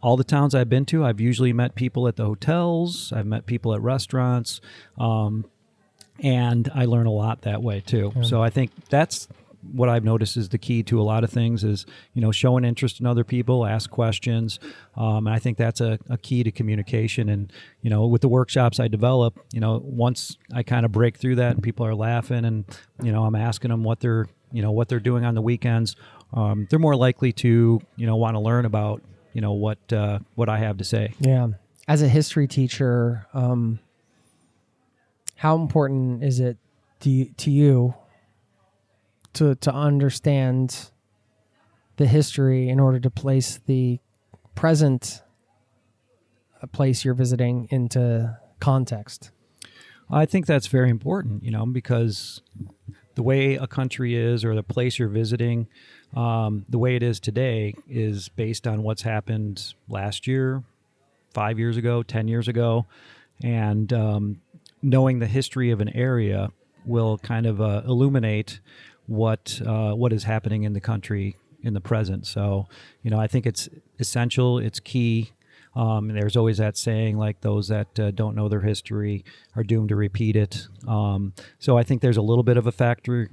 all the towns I've been to, I've usually met people at the hotels. I've met people at restaurants, and I learn a lot that way too. Yeah. So I think that's what I've noticed is the key to a lot of things is, show an interest in other people, ask questions. And I think that's a key to communication. And, with the workshops I develop, once I kind of break through that and people are laughing and, I'm asking them what they're doing on the weekends, they're more likely to, want to learn about, what I have to say. Yeah. As a history teacher, how important is it to you to understand the history in order to place the present place you're visiting into context? I think that's very important, because the way a country is or the place you're visiting, the way it is today is based on what's happened last year, 5 years ago, 10 years ago. And knowing the history of an area will kind of illuminate what is happening in the country in the present. So, I think it's essential. It's key. And there's always that saying, like, those that don't know their history are doomed to repeat it. So I think there's a little bit of a factor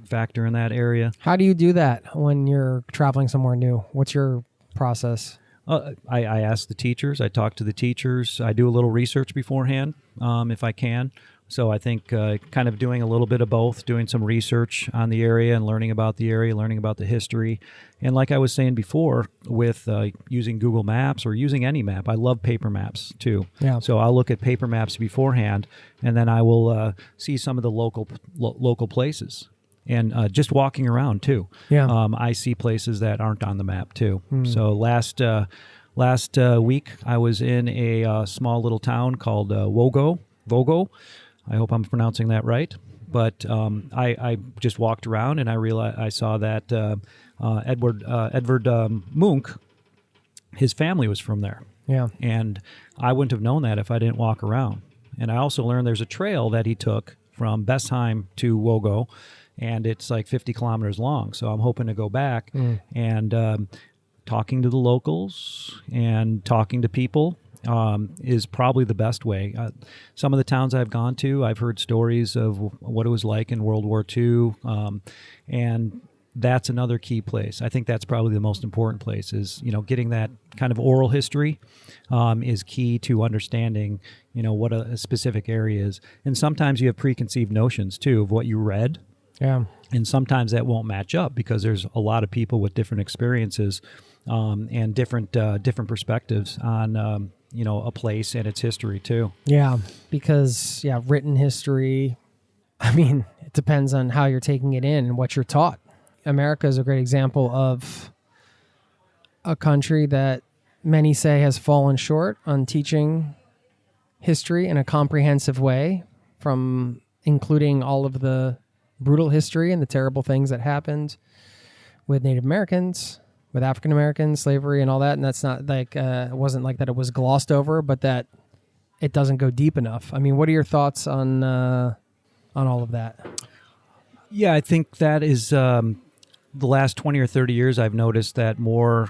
in that area. How do you do that when you're traveling somewhere new? What's your process? I ask the teachers. I talk to the teachers. I do a little research beforehand, if I can. So I think kind of doing a little bit of both, doing some research on the area and learning about the area, learning about the history. And like I was saying before, with using Google Maps or using any map, I love paper maps too. Yeah. So I'll look at paper maps beforehand, and then I will see some of the local places. And just walking around too. Yeah. I see places that aren't on the map too. So last week I was in a small little town called Vogo. I hope I'm pronouncing that right. But I just walked around and I saw that Edvard Munch, his family was from there. Yeah. And I wouldn't have known that if I didn't walk around. And I also learned there's a trail that he took from Bestheim to Vogo, and it's like 50 kilometers long. So I'm hoping to go back and talking to the locals and talking to people is probably the best way. Some of the towns I've gone to, I've heard stories of what it was like in World War II, and that's another key place. I think that's probably the most important place is, getting that kind of oral history is key to understanding, what a specific area is. And sometimes you have preconceived notions, too, of what you read. Yeah. And sometimes that won't match up because there's a lot of people with different experiences and different perspectives on, a place and its history, too. Yeah, because, written history, it depends on how you're taking it in and what you're taught. America is a great example of a country that many say has fallen short on teaching history in a comprehensive way, from including all of the brutal history and the terrible things that happened with Native Americans, with African Americans, slavery and all that. And that's not like, it wasn't like that it was glossed over, but that it doesn't go deep enough. What are your thoughts on all of that? Yeah, I think that is the last 20 or 30 years I've noticed that more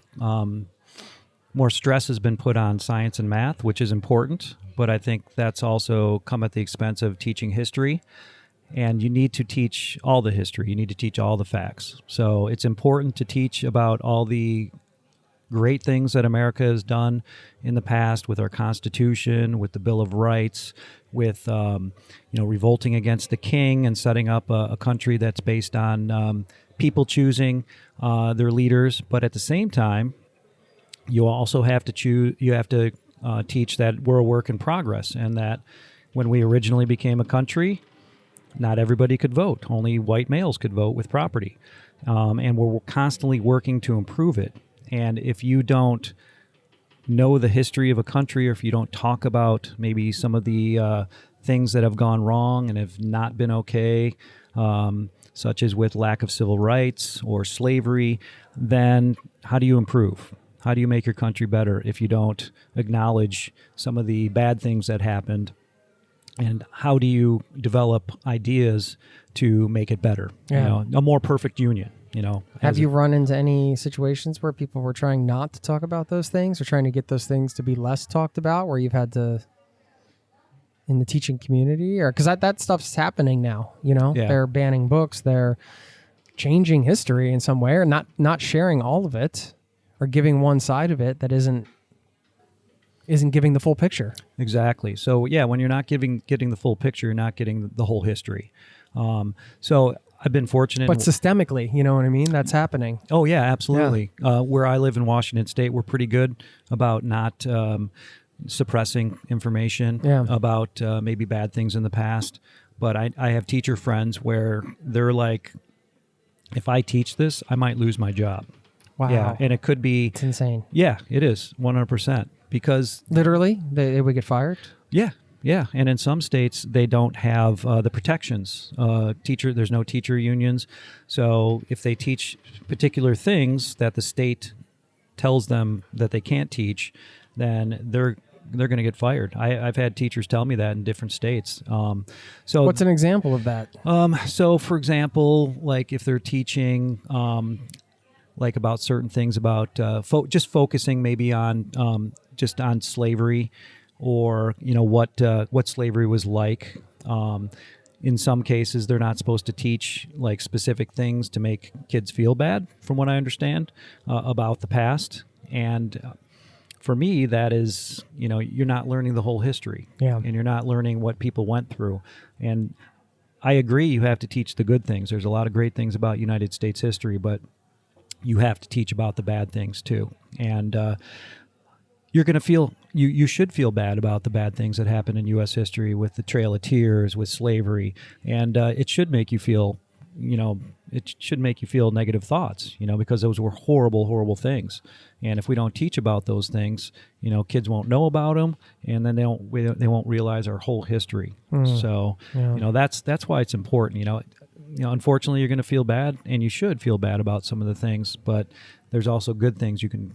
stress has been put on science and math, which is important, but I think that's also come at the expense of teaching history. And you need to teach all the history. You need to teach all the facts. So it's important to teach about all the great things that America has done in the past with our Constitution, with the Bill of Rights, with revolting against the king and setting up a country that's based on people choosing their leaders. But at the same time, you also have to teach that we're a work in progress, and that when we originally became a country, not everybody could vote. Only white males could vote with property. And we're constantly working to improve it. And if you don't know the history of a country, or if you don't talk about maybe some of the things that have gone wrong and have not been okay, such as with lack of civil rights or slavery, then how do you improve? How do you make your country better if you don't acknowledge some of the bad things that happened? And how do you develop ideas to make it better? Yeah. A more perfect union. Have you run into any situations where people were trying not to talk about those things, or trying to get those things to be less talked about, where you've had to, in the teaching community, or because that stuff's happening now? Yeah. They're banning books, they're changing history in some way, or not sharing all of it, or giving one side of it that isn't giving the full picture. Exactly. So yeah, when you're not getting the full picture, you're not getting the whole history. So I've been fortunate. But systemically, you know what I mean? That's happening. Oh, yeah, absolutely. Yeah. Where I live in Washington State, we're pretty good about not suppressing information about maybe bad things in the past. But I have teacher friends where they're like, if I teach this, I might lose my job. Wow. Yeah, and it could be... It's insane. Yeah, it is, 100%. Because... Literally? They would get fired? Yeah. Yeah, and in some states they don't have the protections. There's no teacher unions, so if they teach particular things that the state tells them that they can't teach, then they're going to get fired. I've had teachers tell me that in different states. So what's an example of that? So for example, like if they're teaching like about certain things about just focusing maybe on just on slavery. Or what slavery was like. In some cases, they're not supposed to teach like specific things to make kids feel bad, from what I understand, about the past. And for me, that is, you're not learning the whole history, and you're not learning what people went through. And I agree, you have to teach the good things. There's a lot of great things about United States history, but you have to teach about the bad things too. And you're going to feel, you should feel bad about the bad things that happened in U.S. history with the Trail of Tears, with slavery. And it should make you feel, negative thoughts, because those were horrible, horrible things. And if we don't teach about those things, kids won't know about them, and then they won't realize our whole history. So, that's why it's important. Unfortunately, you're going to feel bad, and you should feel bad about some of the things, but there's also good things you can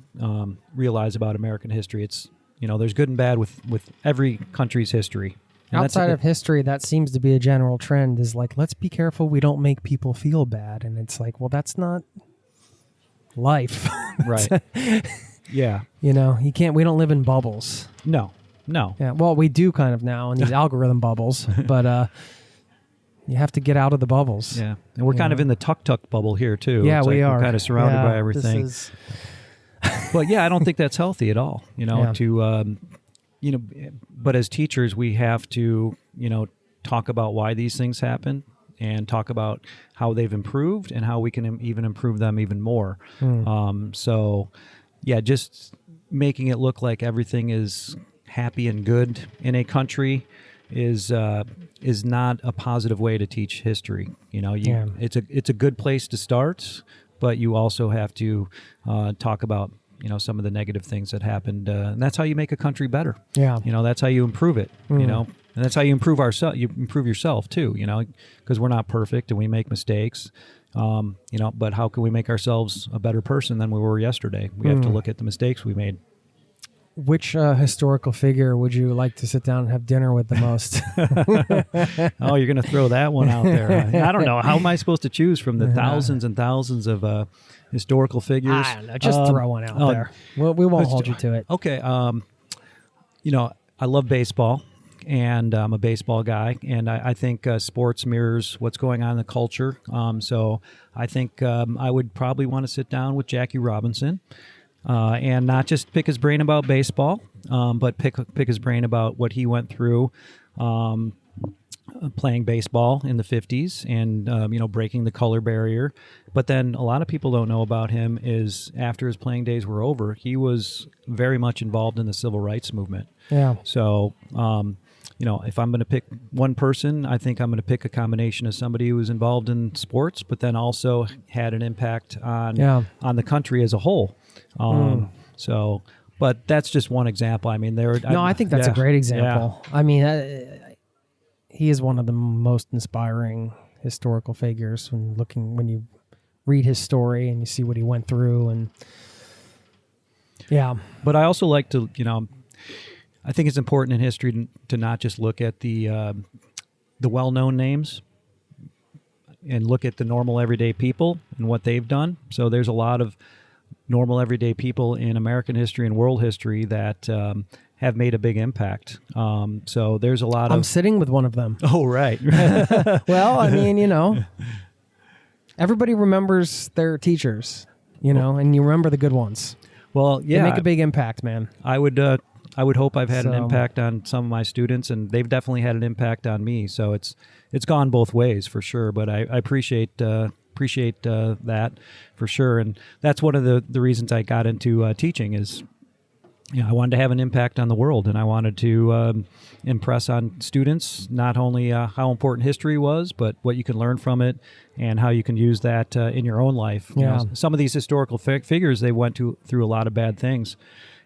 realize about American history. It's, there's good and bad with every country's history. And outside of history, that seems to be a general trend, is like, let's be careful we don't make people feel bad. And it's like, well, that's not life. Right. Yeah. We don't live in bubbles. No. Yeah. Well, we do kind of now in these algorithm bubbles, but you have to get out of the bubbles. Yeah. And we're kind of in the tuk-tuk bubble here, too. Yeah, we are. We're kind of surrounded by everything. But yeah, I don't think that's healthy at all, but as teachers, we have to, talk about why these things happen and talk about how they've improved and how we can even improve them even more. So yeah, just making it look like everything is happy and good in a country is not a positive way to teach history. It's a good place to start, but you also have to talk about some of the negative things that happened, and that's how you make a country better. Yeah, that's how you improve it. And that's how you improve you improve yourself too. Because we're not perfect and we make mistakes. But how can we make ourselves a better person than we were yesterday? We have to look at the mistakes we made. Which historical figure would you like to sit down and have dinner with the most? Oh, you're going to throw that one out there. I don't know. How am I supposed to choose from the thousands and thousands of historical figures? I don't know. Just throw one out there. Well, we won't hold you to it. Okay. I love baseball, and I'm a baseball guy, and I think sports mirrors what's going on in the culture. So I think I would probably want to sit down with Jackie Robinson. And not just pick his brain about baseball, but pick his brain about what he went through playing baseball in the 50s and, breaking the color barrier. But then a lot of people don't know about him is after his playing days were over, he was very much involved in the civil rights movement. Yeah. So if I'm going to pick one person, I think I'm going to pick a combination of somebody who was involved in sports, but then also had an impact on the country as a whole. So, but that's just one example. I mean, I think that's a great example. Yeah. I mean, he is one of the most inspiring historical figures when you read his story and you see what he went through. And but I also like to, I think it's important in history to not just look at the well-known names and look at the normal everyday people and what they've done. So there's a lot of normal everyday people in American history and world history that have made a big impact. So there's a lot I'm sitting with one of them. Oh, right. Well, I mean, everybody remembers their teachers, and you remember the good ones. Well, yeah. They make a big impact, man. I would hope I've had an impact on some of my students, and they've definitely had an impact on me. So it's gone both ways for sure. But I appreciate that for sure, and that's one of the reasons I got into teaching is, I wanted to have an impact on the world, and I wanted to impress on students not only how important history was, but what you can learn from it and how you can use that in your own life. Some of these historical figures, they went through a lot of bad things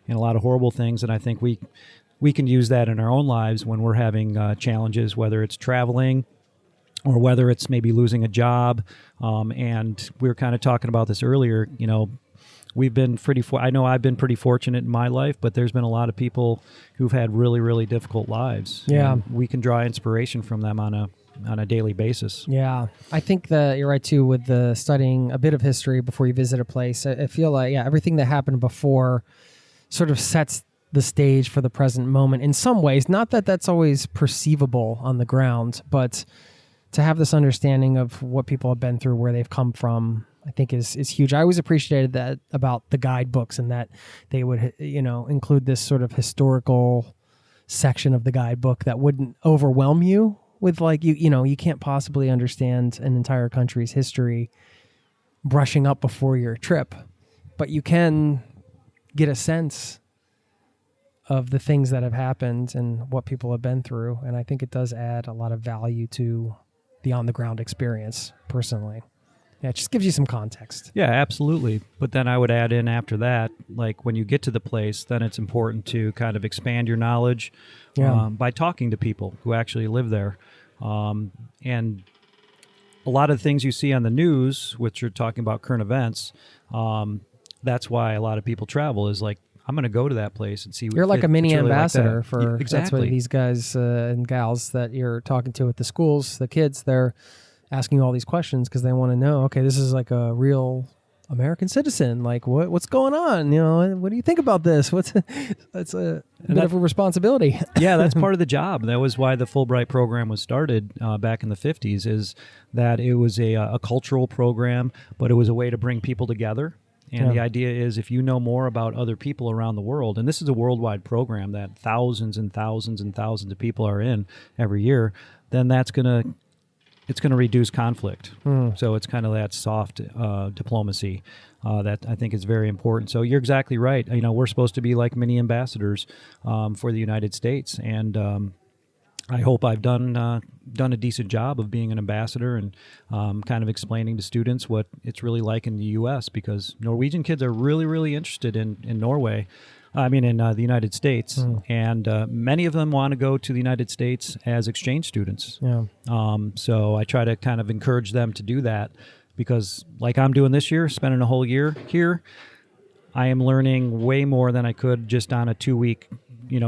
and a lot of horrible things, and I think we can use that in our own lives when we're having challenges, whether it's traveling or whether it's maybe losing a job. And we were kind of talking about this earlier, we've been I know I've been pretty fortunate in my life, but there's been a lot of people who've had really, really difficult lives. Yeah. And we can draw inspiration from them on a daily basis. Yeah. I think that you're right too with the studying a bit of history before you visit a place. I feel like, everything that happened before sort of sets the stage for the present moment in some ways. Not that that's always perceivable on the ground, but to have this understanding of what people have been through, where they've come from, I think is huge. I always appreciated that about the guidebooks, and that they would, include this sort of historical section of the guidebook that wouldn't overwhelm you with you can't possibly understand an entire country's history brushing up before your trip, but you can get a sense of the things that have happened and what people have been through. And I think it does add a lot of value to the on-the-ground experience, personally. Yeah, it just gives you some context. Yeah, absolutely. But then I would add in after that, like when you get to the place, then it's important to kind of expand your knowledge by talking to people who actually live there. And a lot of things you see on the news, which you're talking about current events, that's why a lot of people travel is like, I'm going to go to that place and see. You're like a mini ambassador like for exactly. That's what these guys and gals that you're talking to at the schools, the kids, they're asking you all these questions because they want to know, okay, this is like a real American citizen. Like, what's going on? What do you think about this? That's a bit of a responsibility. Yeah, that's part of the job. That was why the Fulbright program was started back in the 50s, is that it was a cultural program, but it was a way to bring people together. And the idea is if you know more about other people around the world, and this is a worldwide program that thousands and thousands and thousands of people are in every year, then it's going to reduce conflict. So it's kind of that soft diplomacy that I think is very important. So you're exactly right. We're supposed to be like mini ambassadors for the United States, and I hope I've done a decent job of being an ambassador and kind of explaining to students what it's really like in the U.S. because Norwegian kids are really, really interested in Norway. In the United States, and many of them want to go to the United States as exchange students. Yeah. So I try to kind of encourage them to do that because, like I'm doing this year, spending a whole year here, I am learning way more than I could just on a 2-week,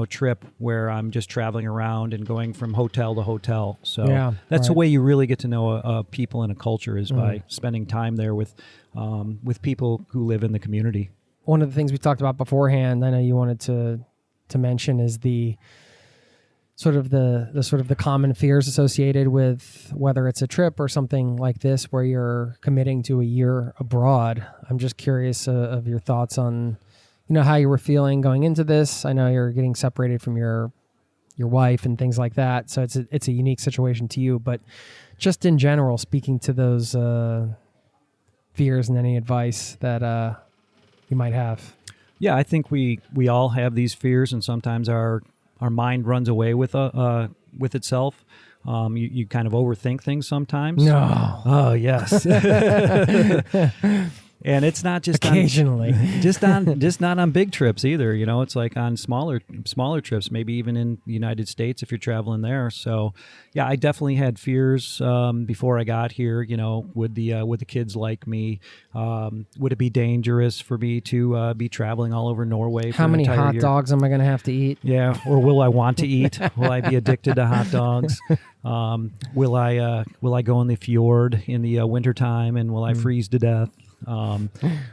trip where I'm just traveling around and going from hotel to hotel. So that's the way you really get to know people and a culture is by spending time there with people who live in the community. One of the things we talked about beforehand, I know you wanted to mention, is the sort of the common fears associated with whether it's a trip or something like this where you're committing to a year abroad. I'm just curious of your thoughts on, how you were feeling going into this. I know you're getting separated from your wife and things like that, so it's a unique situation to you. But just in general, speaking to those fears and any advice that you might have. Yeah, I think we all have these fears, and sometimes our our mind runs away with itself. You kind of overthink things sometimes. No. Oh, yes. And it's not just occasionally, just not on big trips either. You know, it's like on smaller trips, maybe even in the United States if you're traveling there. So, yeah, I definitely had fears before I got here. You know, would the kids like me? Would it be dangerous for me to be traveling all over Norway? For how many hot year? dogs am I going to have to eat? Yeah, or will I want to eat? Will I be addicted to hot dogs? Will I go in the fjord in the wintertime, and will I freeze to death?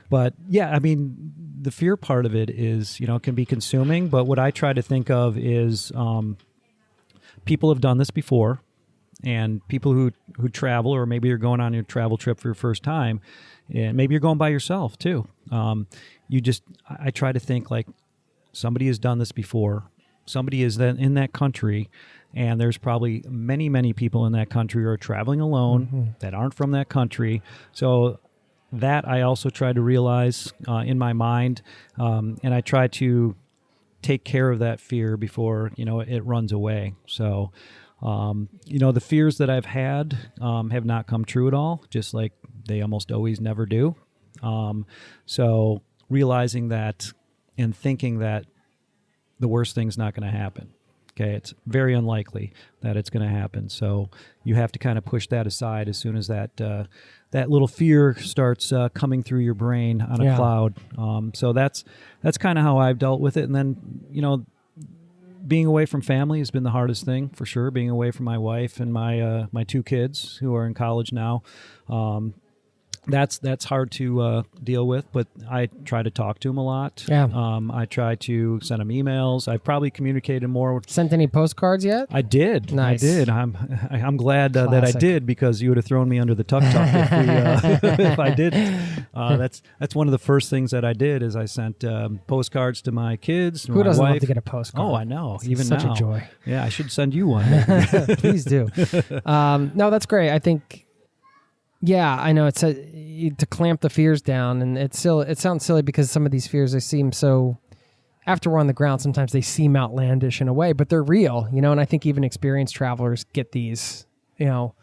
But yeah, I mean, the fear part of it is, you know, can be consuming. But what I try to think of is people have done this before, and people who travel, or maybe you're going on your travel trip for your first time, and maybe you're going by yourself too. I try to think like somebody has done this before. Somebody is then in that country, and there's probably many people in that country who are traveling alone that aren't from that country. So that I also try to realize in my mind, and I try to take care of that fear before, you know, it runs away. So, you know, the fears that I've had have not come true at all, just like they almost always never do. So realizing that and thinking that the worst thing's not going to happen. Okay, it's very unlikely that it's going to happen. So you have to kind of push that aside as soon as that little fear starts coming through your brain on a cloud. So that's kind of how I've dealt with it. And then, you know, being away from family has been the hardest thing for sure. Being away from my wife and my two kids who are in college now. That's hard to deal with, but I try to talk to them a lot. Yeah. I try to send them emails. I've probably communicated more. Sent any postcards yet? I did. Nice. I did. I'm glad that I did, because you would have thrown me under the tuk-tuk if I didn't. That's one of the first things that I did is I sent postcards to my kids. Who doesn't love to get a postcard? Oh, I know. It's even such now. a joy. Yeah, I should send you one. Please do. No, that's great. I think. Yeah, I know it's to clamp the fears down, and it sounds silly because some of these fears, they seem so, after we're on the ground, sometimes they seem outlandish in a way, but they're real, you know, and I think even experienced travelers get these, you know,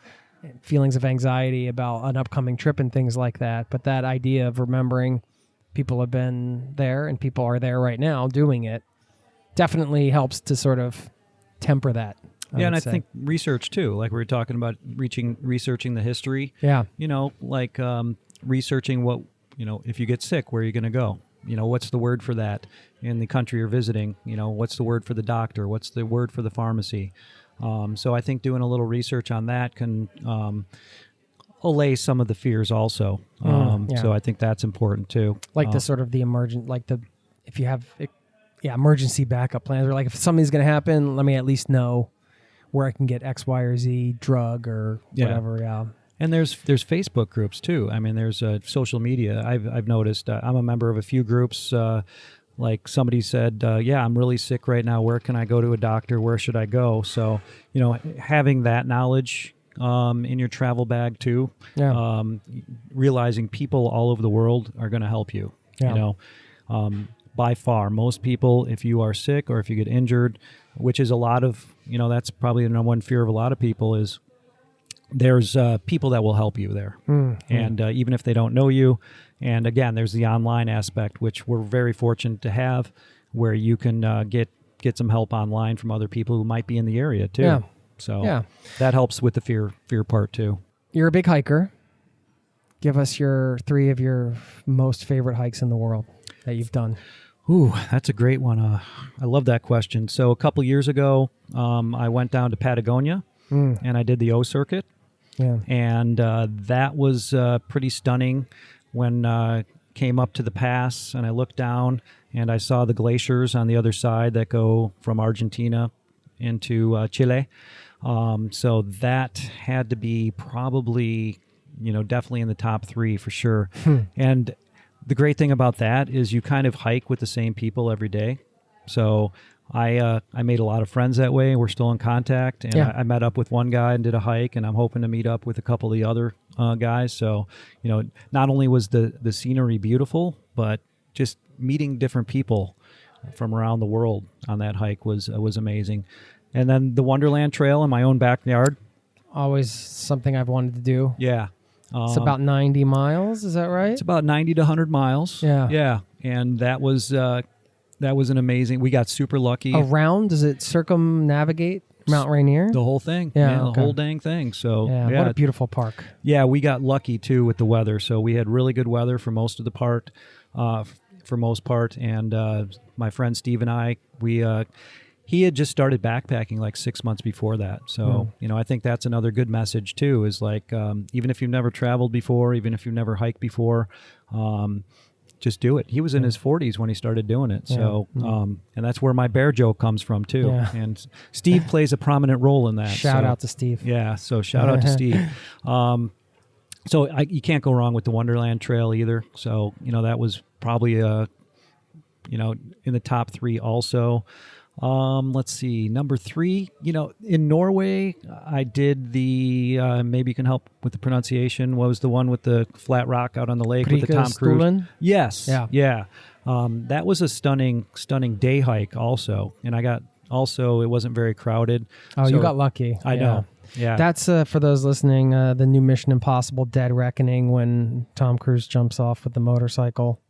feelings of anxiety about an upcoming trip and things like that. But that idea of remembering people have been there and people are there right now doing it definitely helps to sort of temper that. I think research too, like we were talking about researching the history. Yeah. You know, like researching what, you know, if you get sick, where are you going to go? You know, what's the word for that in the country you're visiting? You know, what's the word for the doctor? What's the word for the pharmacy? So I think doing a little research on that can allay some of the fears also. So I think that's important too. Like the sort of the emergent, like the, if you have, emergency backup plans, or like if something's going to happen, let me at least know where I can get X, Y, or Z drug or whatever. Yeah. And there's Facebook groups too. I mean, there's social media. I've noticed. I'm a member of a few groups. Like somebody said, I'm really sick right now. Where can I go to a doctor? Where should I go? So, you know, having that knowledge in your travel bag too. Yeah. Realizing people all over the world are going to help you. Yeah. You know, by far, most people, if you are sick or if you get injured, which is a lot of, you know, that's probably the number one fear of a lot of people is there's people that will help you there. Mm-hmm. And even if they don't know you. And again, there's the online aspect, which we're very fortunate to have, where you can get some help online from other people who might be in the area too. Yeah. So that helps with the fear part too. You're a big hiker. Give us your 3 of your most favorite hikes in the world that you've done. Ooh, that's a great one. I love that question. So a couple years ago, I went down to Patagonia and I did the O circuit. Yeah. And that was pretty stunning when I came up to the pass and I looked down and I saw the glaciers on the other side that go from Argentina into Chile. So that had to be probably, you know, definitely in the top 3 for sure. And the great thing about that is you kind of hike with the same people every day. So I made a lot of friends that way. We're still in contact. And I met up with one guy and did a hike, and I'm hoping to meet up with a couple of the other guys. So, you know, not only was the scenery beautiful, but just meeting different people from around the world on that hike was amazing. And then the Wonderland Trail in my own backyard. Always something I've wanted to do. Yeah. It's about 90 miles. Is that right? It's about 90 to 100 miles. Yeah. Yeah. And that was an amazing, we got super lucky. Around, does it circumnavigate Mount Rainier? The whole thing. Yeah, The okay. whole dang thing. So, Yeah, what a beautiful park. Yeah, we got lucky too with the weather. So we had really good weather for most of the part, and my friend Steve and I, he had just started backpacking like 6 months before that. So, I think that's another good message too, is like, even if you've never traveled before, even if you've never hiked before, just do it. He was in his 40s when he started doing it. So, and that's where my bear joke comes from too. Yeah. And Steve plays a prominent role in that. Shout out to Steve. Yeah. So shout out to Steve. So you can't go wrong with the Wonderland Trail either. So, that was probably, in the top 3 also. Let's see, number 3, in Norway, I did the, maybe you can help with the pronunciation. What was the one with the flat rock out on the lake with the Tom Cruise? Preikestolen? Yes. Yeah. That was a stunning day hike also. And it wasn't very crowded. Oh, So you got lucky. I know. Yeah. That's, for those listening, the new Mission Impossible Dead Reckoning, when Tom Cruise jumps off with the motorcycle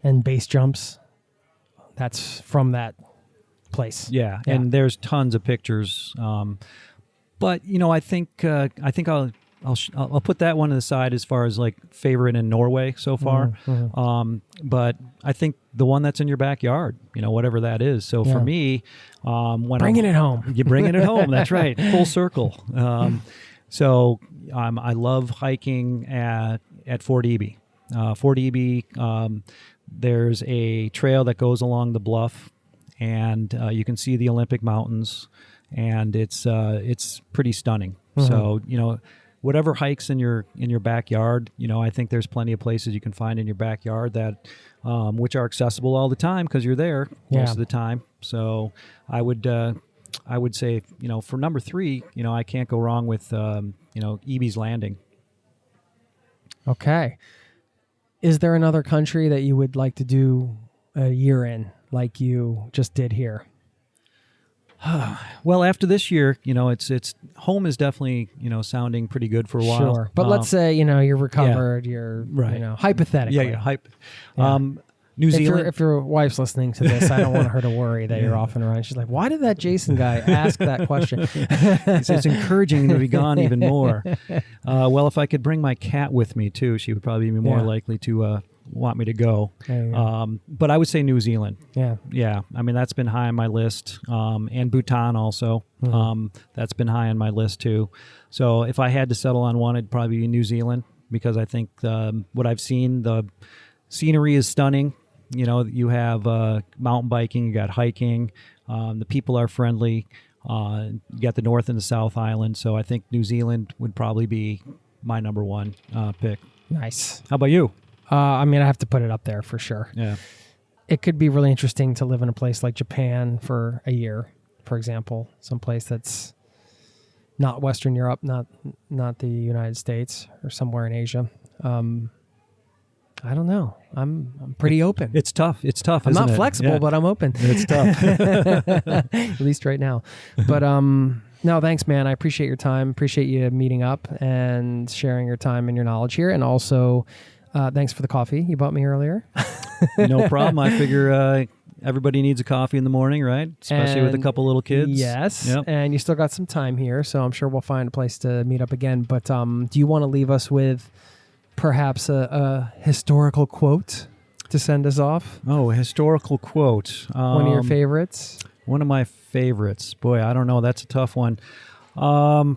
and base jumps. That's from that place. Yeah, and there's tons of pictures. But I think I'll put that one to the side as far as like favorite in Norway so far. But I think the one that's in your backyard, whatever that is. So for me, when bringing it home, you're bringing it home. That's right, full circle. So I love hiking at Fort Eby. Fort Eby, there's a trail that goes along the bluff. And you can see the Olympic Mountains, and it's pretty stunning. So whatever hikes in your backyard, I think there's plenty of places you can find in your backyard that which are accessible all the time because you're there most of the time. So I would say for number 3, I can't go wrong with Eby's Landing. Okay. Is there another country that you would like to do a year in, like you just did here? Well, after this year, it's home is definitely, sounding pretty good for a while. Sure. But let's say, you're recovered, you're, right. Hypothetically. Yeah. Hype. New Zealand. If your wife's listening to this, I don't want her to worry that you're off and around. She's like, why did that Jason guy ask that question? It's encouraging to be gone even more. Well, if I could bring my cat with me too, she would probably be more likely to want me to go. But I would say New Zealand. Yeah. I mean, that's been high on my list. And Bhutan also. That's been high on my list too. So if I had to settle on one, it'd probably be New Zealand, because I think what I've seen, the scenery is stunning. You have mountain biking, you got hiking. The people are friendly. You got the North and the South Island. So I think New Zealand would probably be my number 1 pick. Nice. How about you? I have to put it up there for sure. Yeah. It could be really interesting to live in a place like Japan for a year, for example, someplace that's not Western Europe, not the United States, or somewhere in Asia. I don't know. I'm pretty open. It's tough. I'm not flexible, but I'm open. It's tough. At least right now. But no, thanks, man. I appreciate your time. Appreciate you meeting up and sharing your time and your knowledge here. And also, thanks for the coffee you bought me earlier. No problem. I figure everybody needs a coffee in the morning, right? Especially with a couple little kids. Yes. Yep. And you still got some time here, so I'm sure we'll find a place to meet up again. But do you want to leave us with perhaps a historical quote to send us off? Oh, a historical quote. One of your favorites? One of my favorites. Boy, I don't know. That's a tough one. I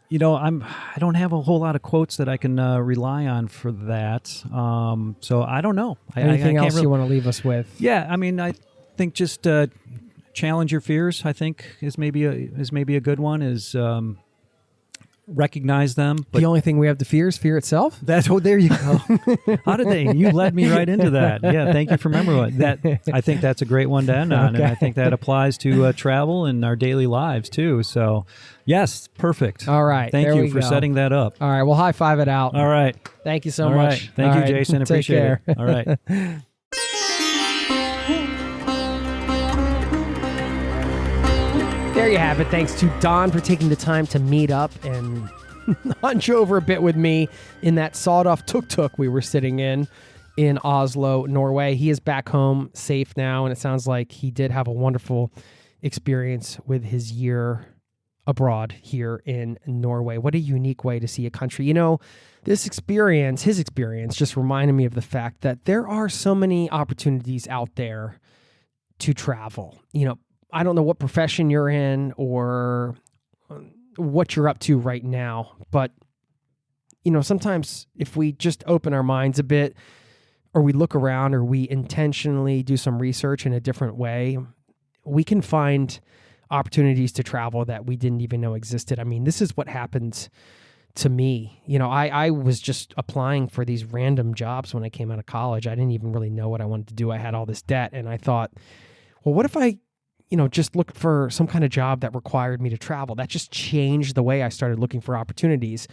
don't have a whole lot of quotes that I can rely on for that. So I don't know. Anything I else you want to leave us with? Yeah, I think just challenge your fears. I think is maybe a good one. Is recognize them. But the only thing we have to fear is fear itself? There you go. How did they? You led me right into that. Yeah, thank you for remembering that. I think that's a great one to end on, and I think that applies to travel and our daily lives too. So, yes, perfect. All right. Thank you for setting that up. All right, we'll high five it out. All right. Thank you so much. much. Thank you, Jason. Appreciate it. All right. There you have it. Thanks to Don for taking the time to meet up and hunch over a bit with me in that sawed-off tuk-tuk we were sitting in Oslo, Norway. He is back home safe now, and it sounds like he did have a wonderful experience with his year abroad here in Norway. What a unique way to see a country. You know, his experience just reminded me of the fact that there are so many opportunities out there to travel. You know, I don't know what profession you're in or what you're up to right now, but, you know, sometimes if we just open our minds a bit, or we look around, or we intentionally do some research in a different way, we can find opportunities to travel that we didn't even know existed. I mean, this is what happened to me. You know, I was just applying for these random jobs when I came out of college. I didn't even really know what I wanted to do. I had all this debt, and I thought, well, what if I, you know, just looked for some kind of job that required me to travel? That just changed the way I started looking for opportunities.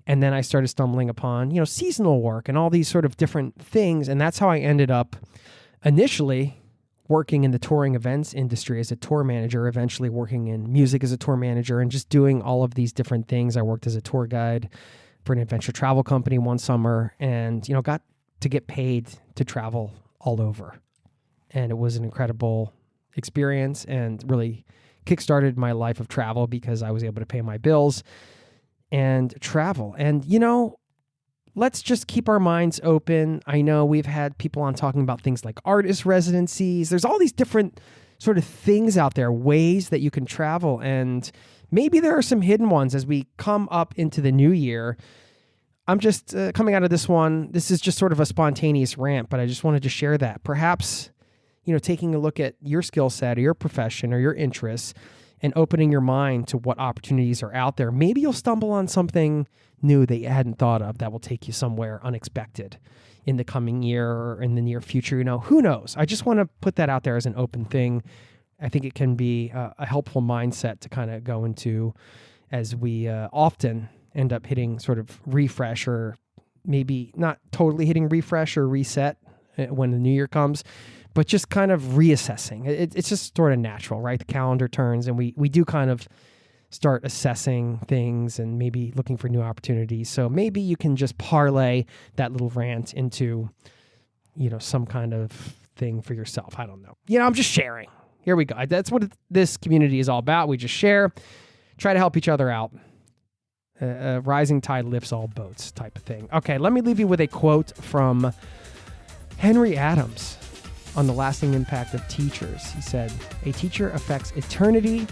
And then I started stumbling upon, you know, seasonal work and all these sort of different things. And that's how I ended up initially working in the touring events industry as a tour manager, eventually working in music as a tour manager, and just doing all of these different things. I worked as a tour guide for an adventure travel company one summer, and, you know, got to get paid to travel all over. And it was an incredible experience and really kickstarted my life of travel because I was able to pay my bills and travel. And, you know, let's just keep our minds open. I know we've had people on talking about things like artist residencies. There's all these different sort of things out there, ways that you can travel. And maybe there are some hidden ones as we come up into the new year. I'm just coming out of this one. This is just sort of a spontaneous rant, but I just wanted to share that. Perhaps, you know, taking a look at your skill set or your profession or your interests and opening your mind to what opportunities are out there. Maybe you'll stumble on something new that you hadn't thought of that will take you somewhere unexpected in the coming year or in the near future. You know, who knows? I just want to put that out there as an open thing. I think it can be a helpful mindset to kind of go into as we often end up hitting sort of refresh, or maybe not totally hitting refresh or reset when the new year comes, but just kind of reassessing. It's just sort of natural, right? The calendar turns and we do kind of start assessing things and maybe looking for new opportunities. So maybe you can just parlay that little rant into, you know, some kind of thing for yourself. I don't know. You know, I'm just sharing. Here we go. That's what this community is all about. We just share, try to help each other out. Rising tide lifts all boats type of thing. Okay, let me leave you with a quote from Henry Adams on the lasting impact of teachers. He said, "A teacher affects eternity.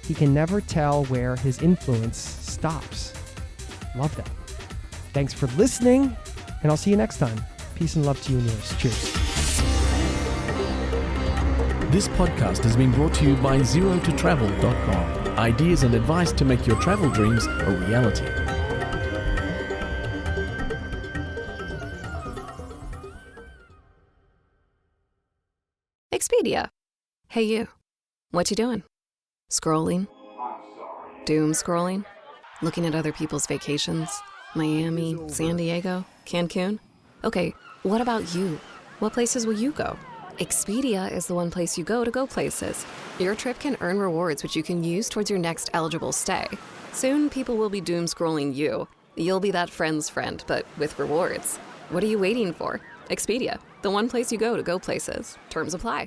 He can never tell where his influence stops." Love that. Thanks for listening, and I'll see you next time. Peace and love to you and yours. Cheers. This podcast has been brought to you by ZeroToTravel.com. Ideas and advice to make your travel dreams a reality. Expedia. Hey you, what you doing? Scrolling? Doom scrolling? Looking at other people's vacations? Miami, San Diego, Cancun? Okay, what about you? What places will you go? Expedia is the one place you go to go places. Your trip can earn rewards which you can use towards your next eligible stay. Soon people will be doom scrolling you. You'll be that friend's friend, but with rewards. What are you waiting for? Expedia, the one place you go to go places. Terms apply.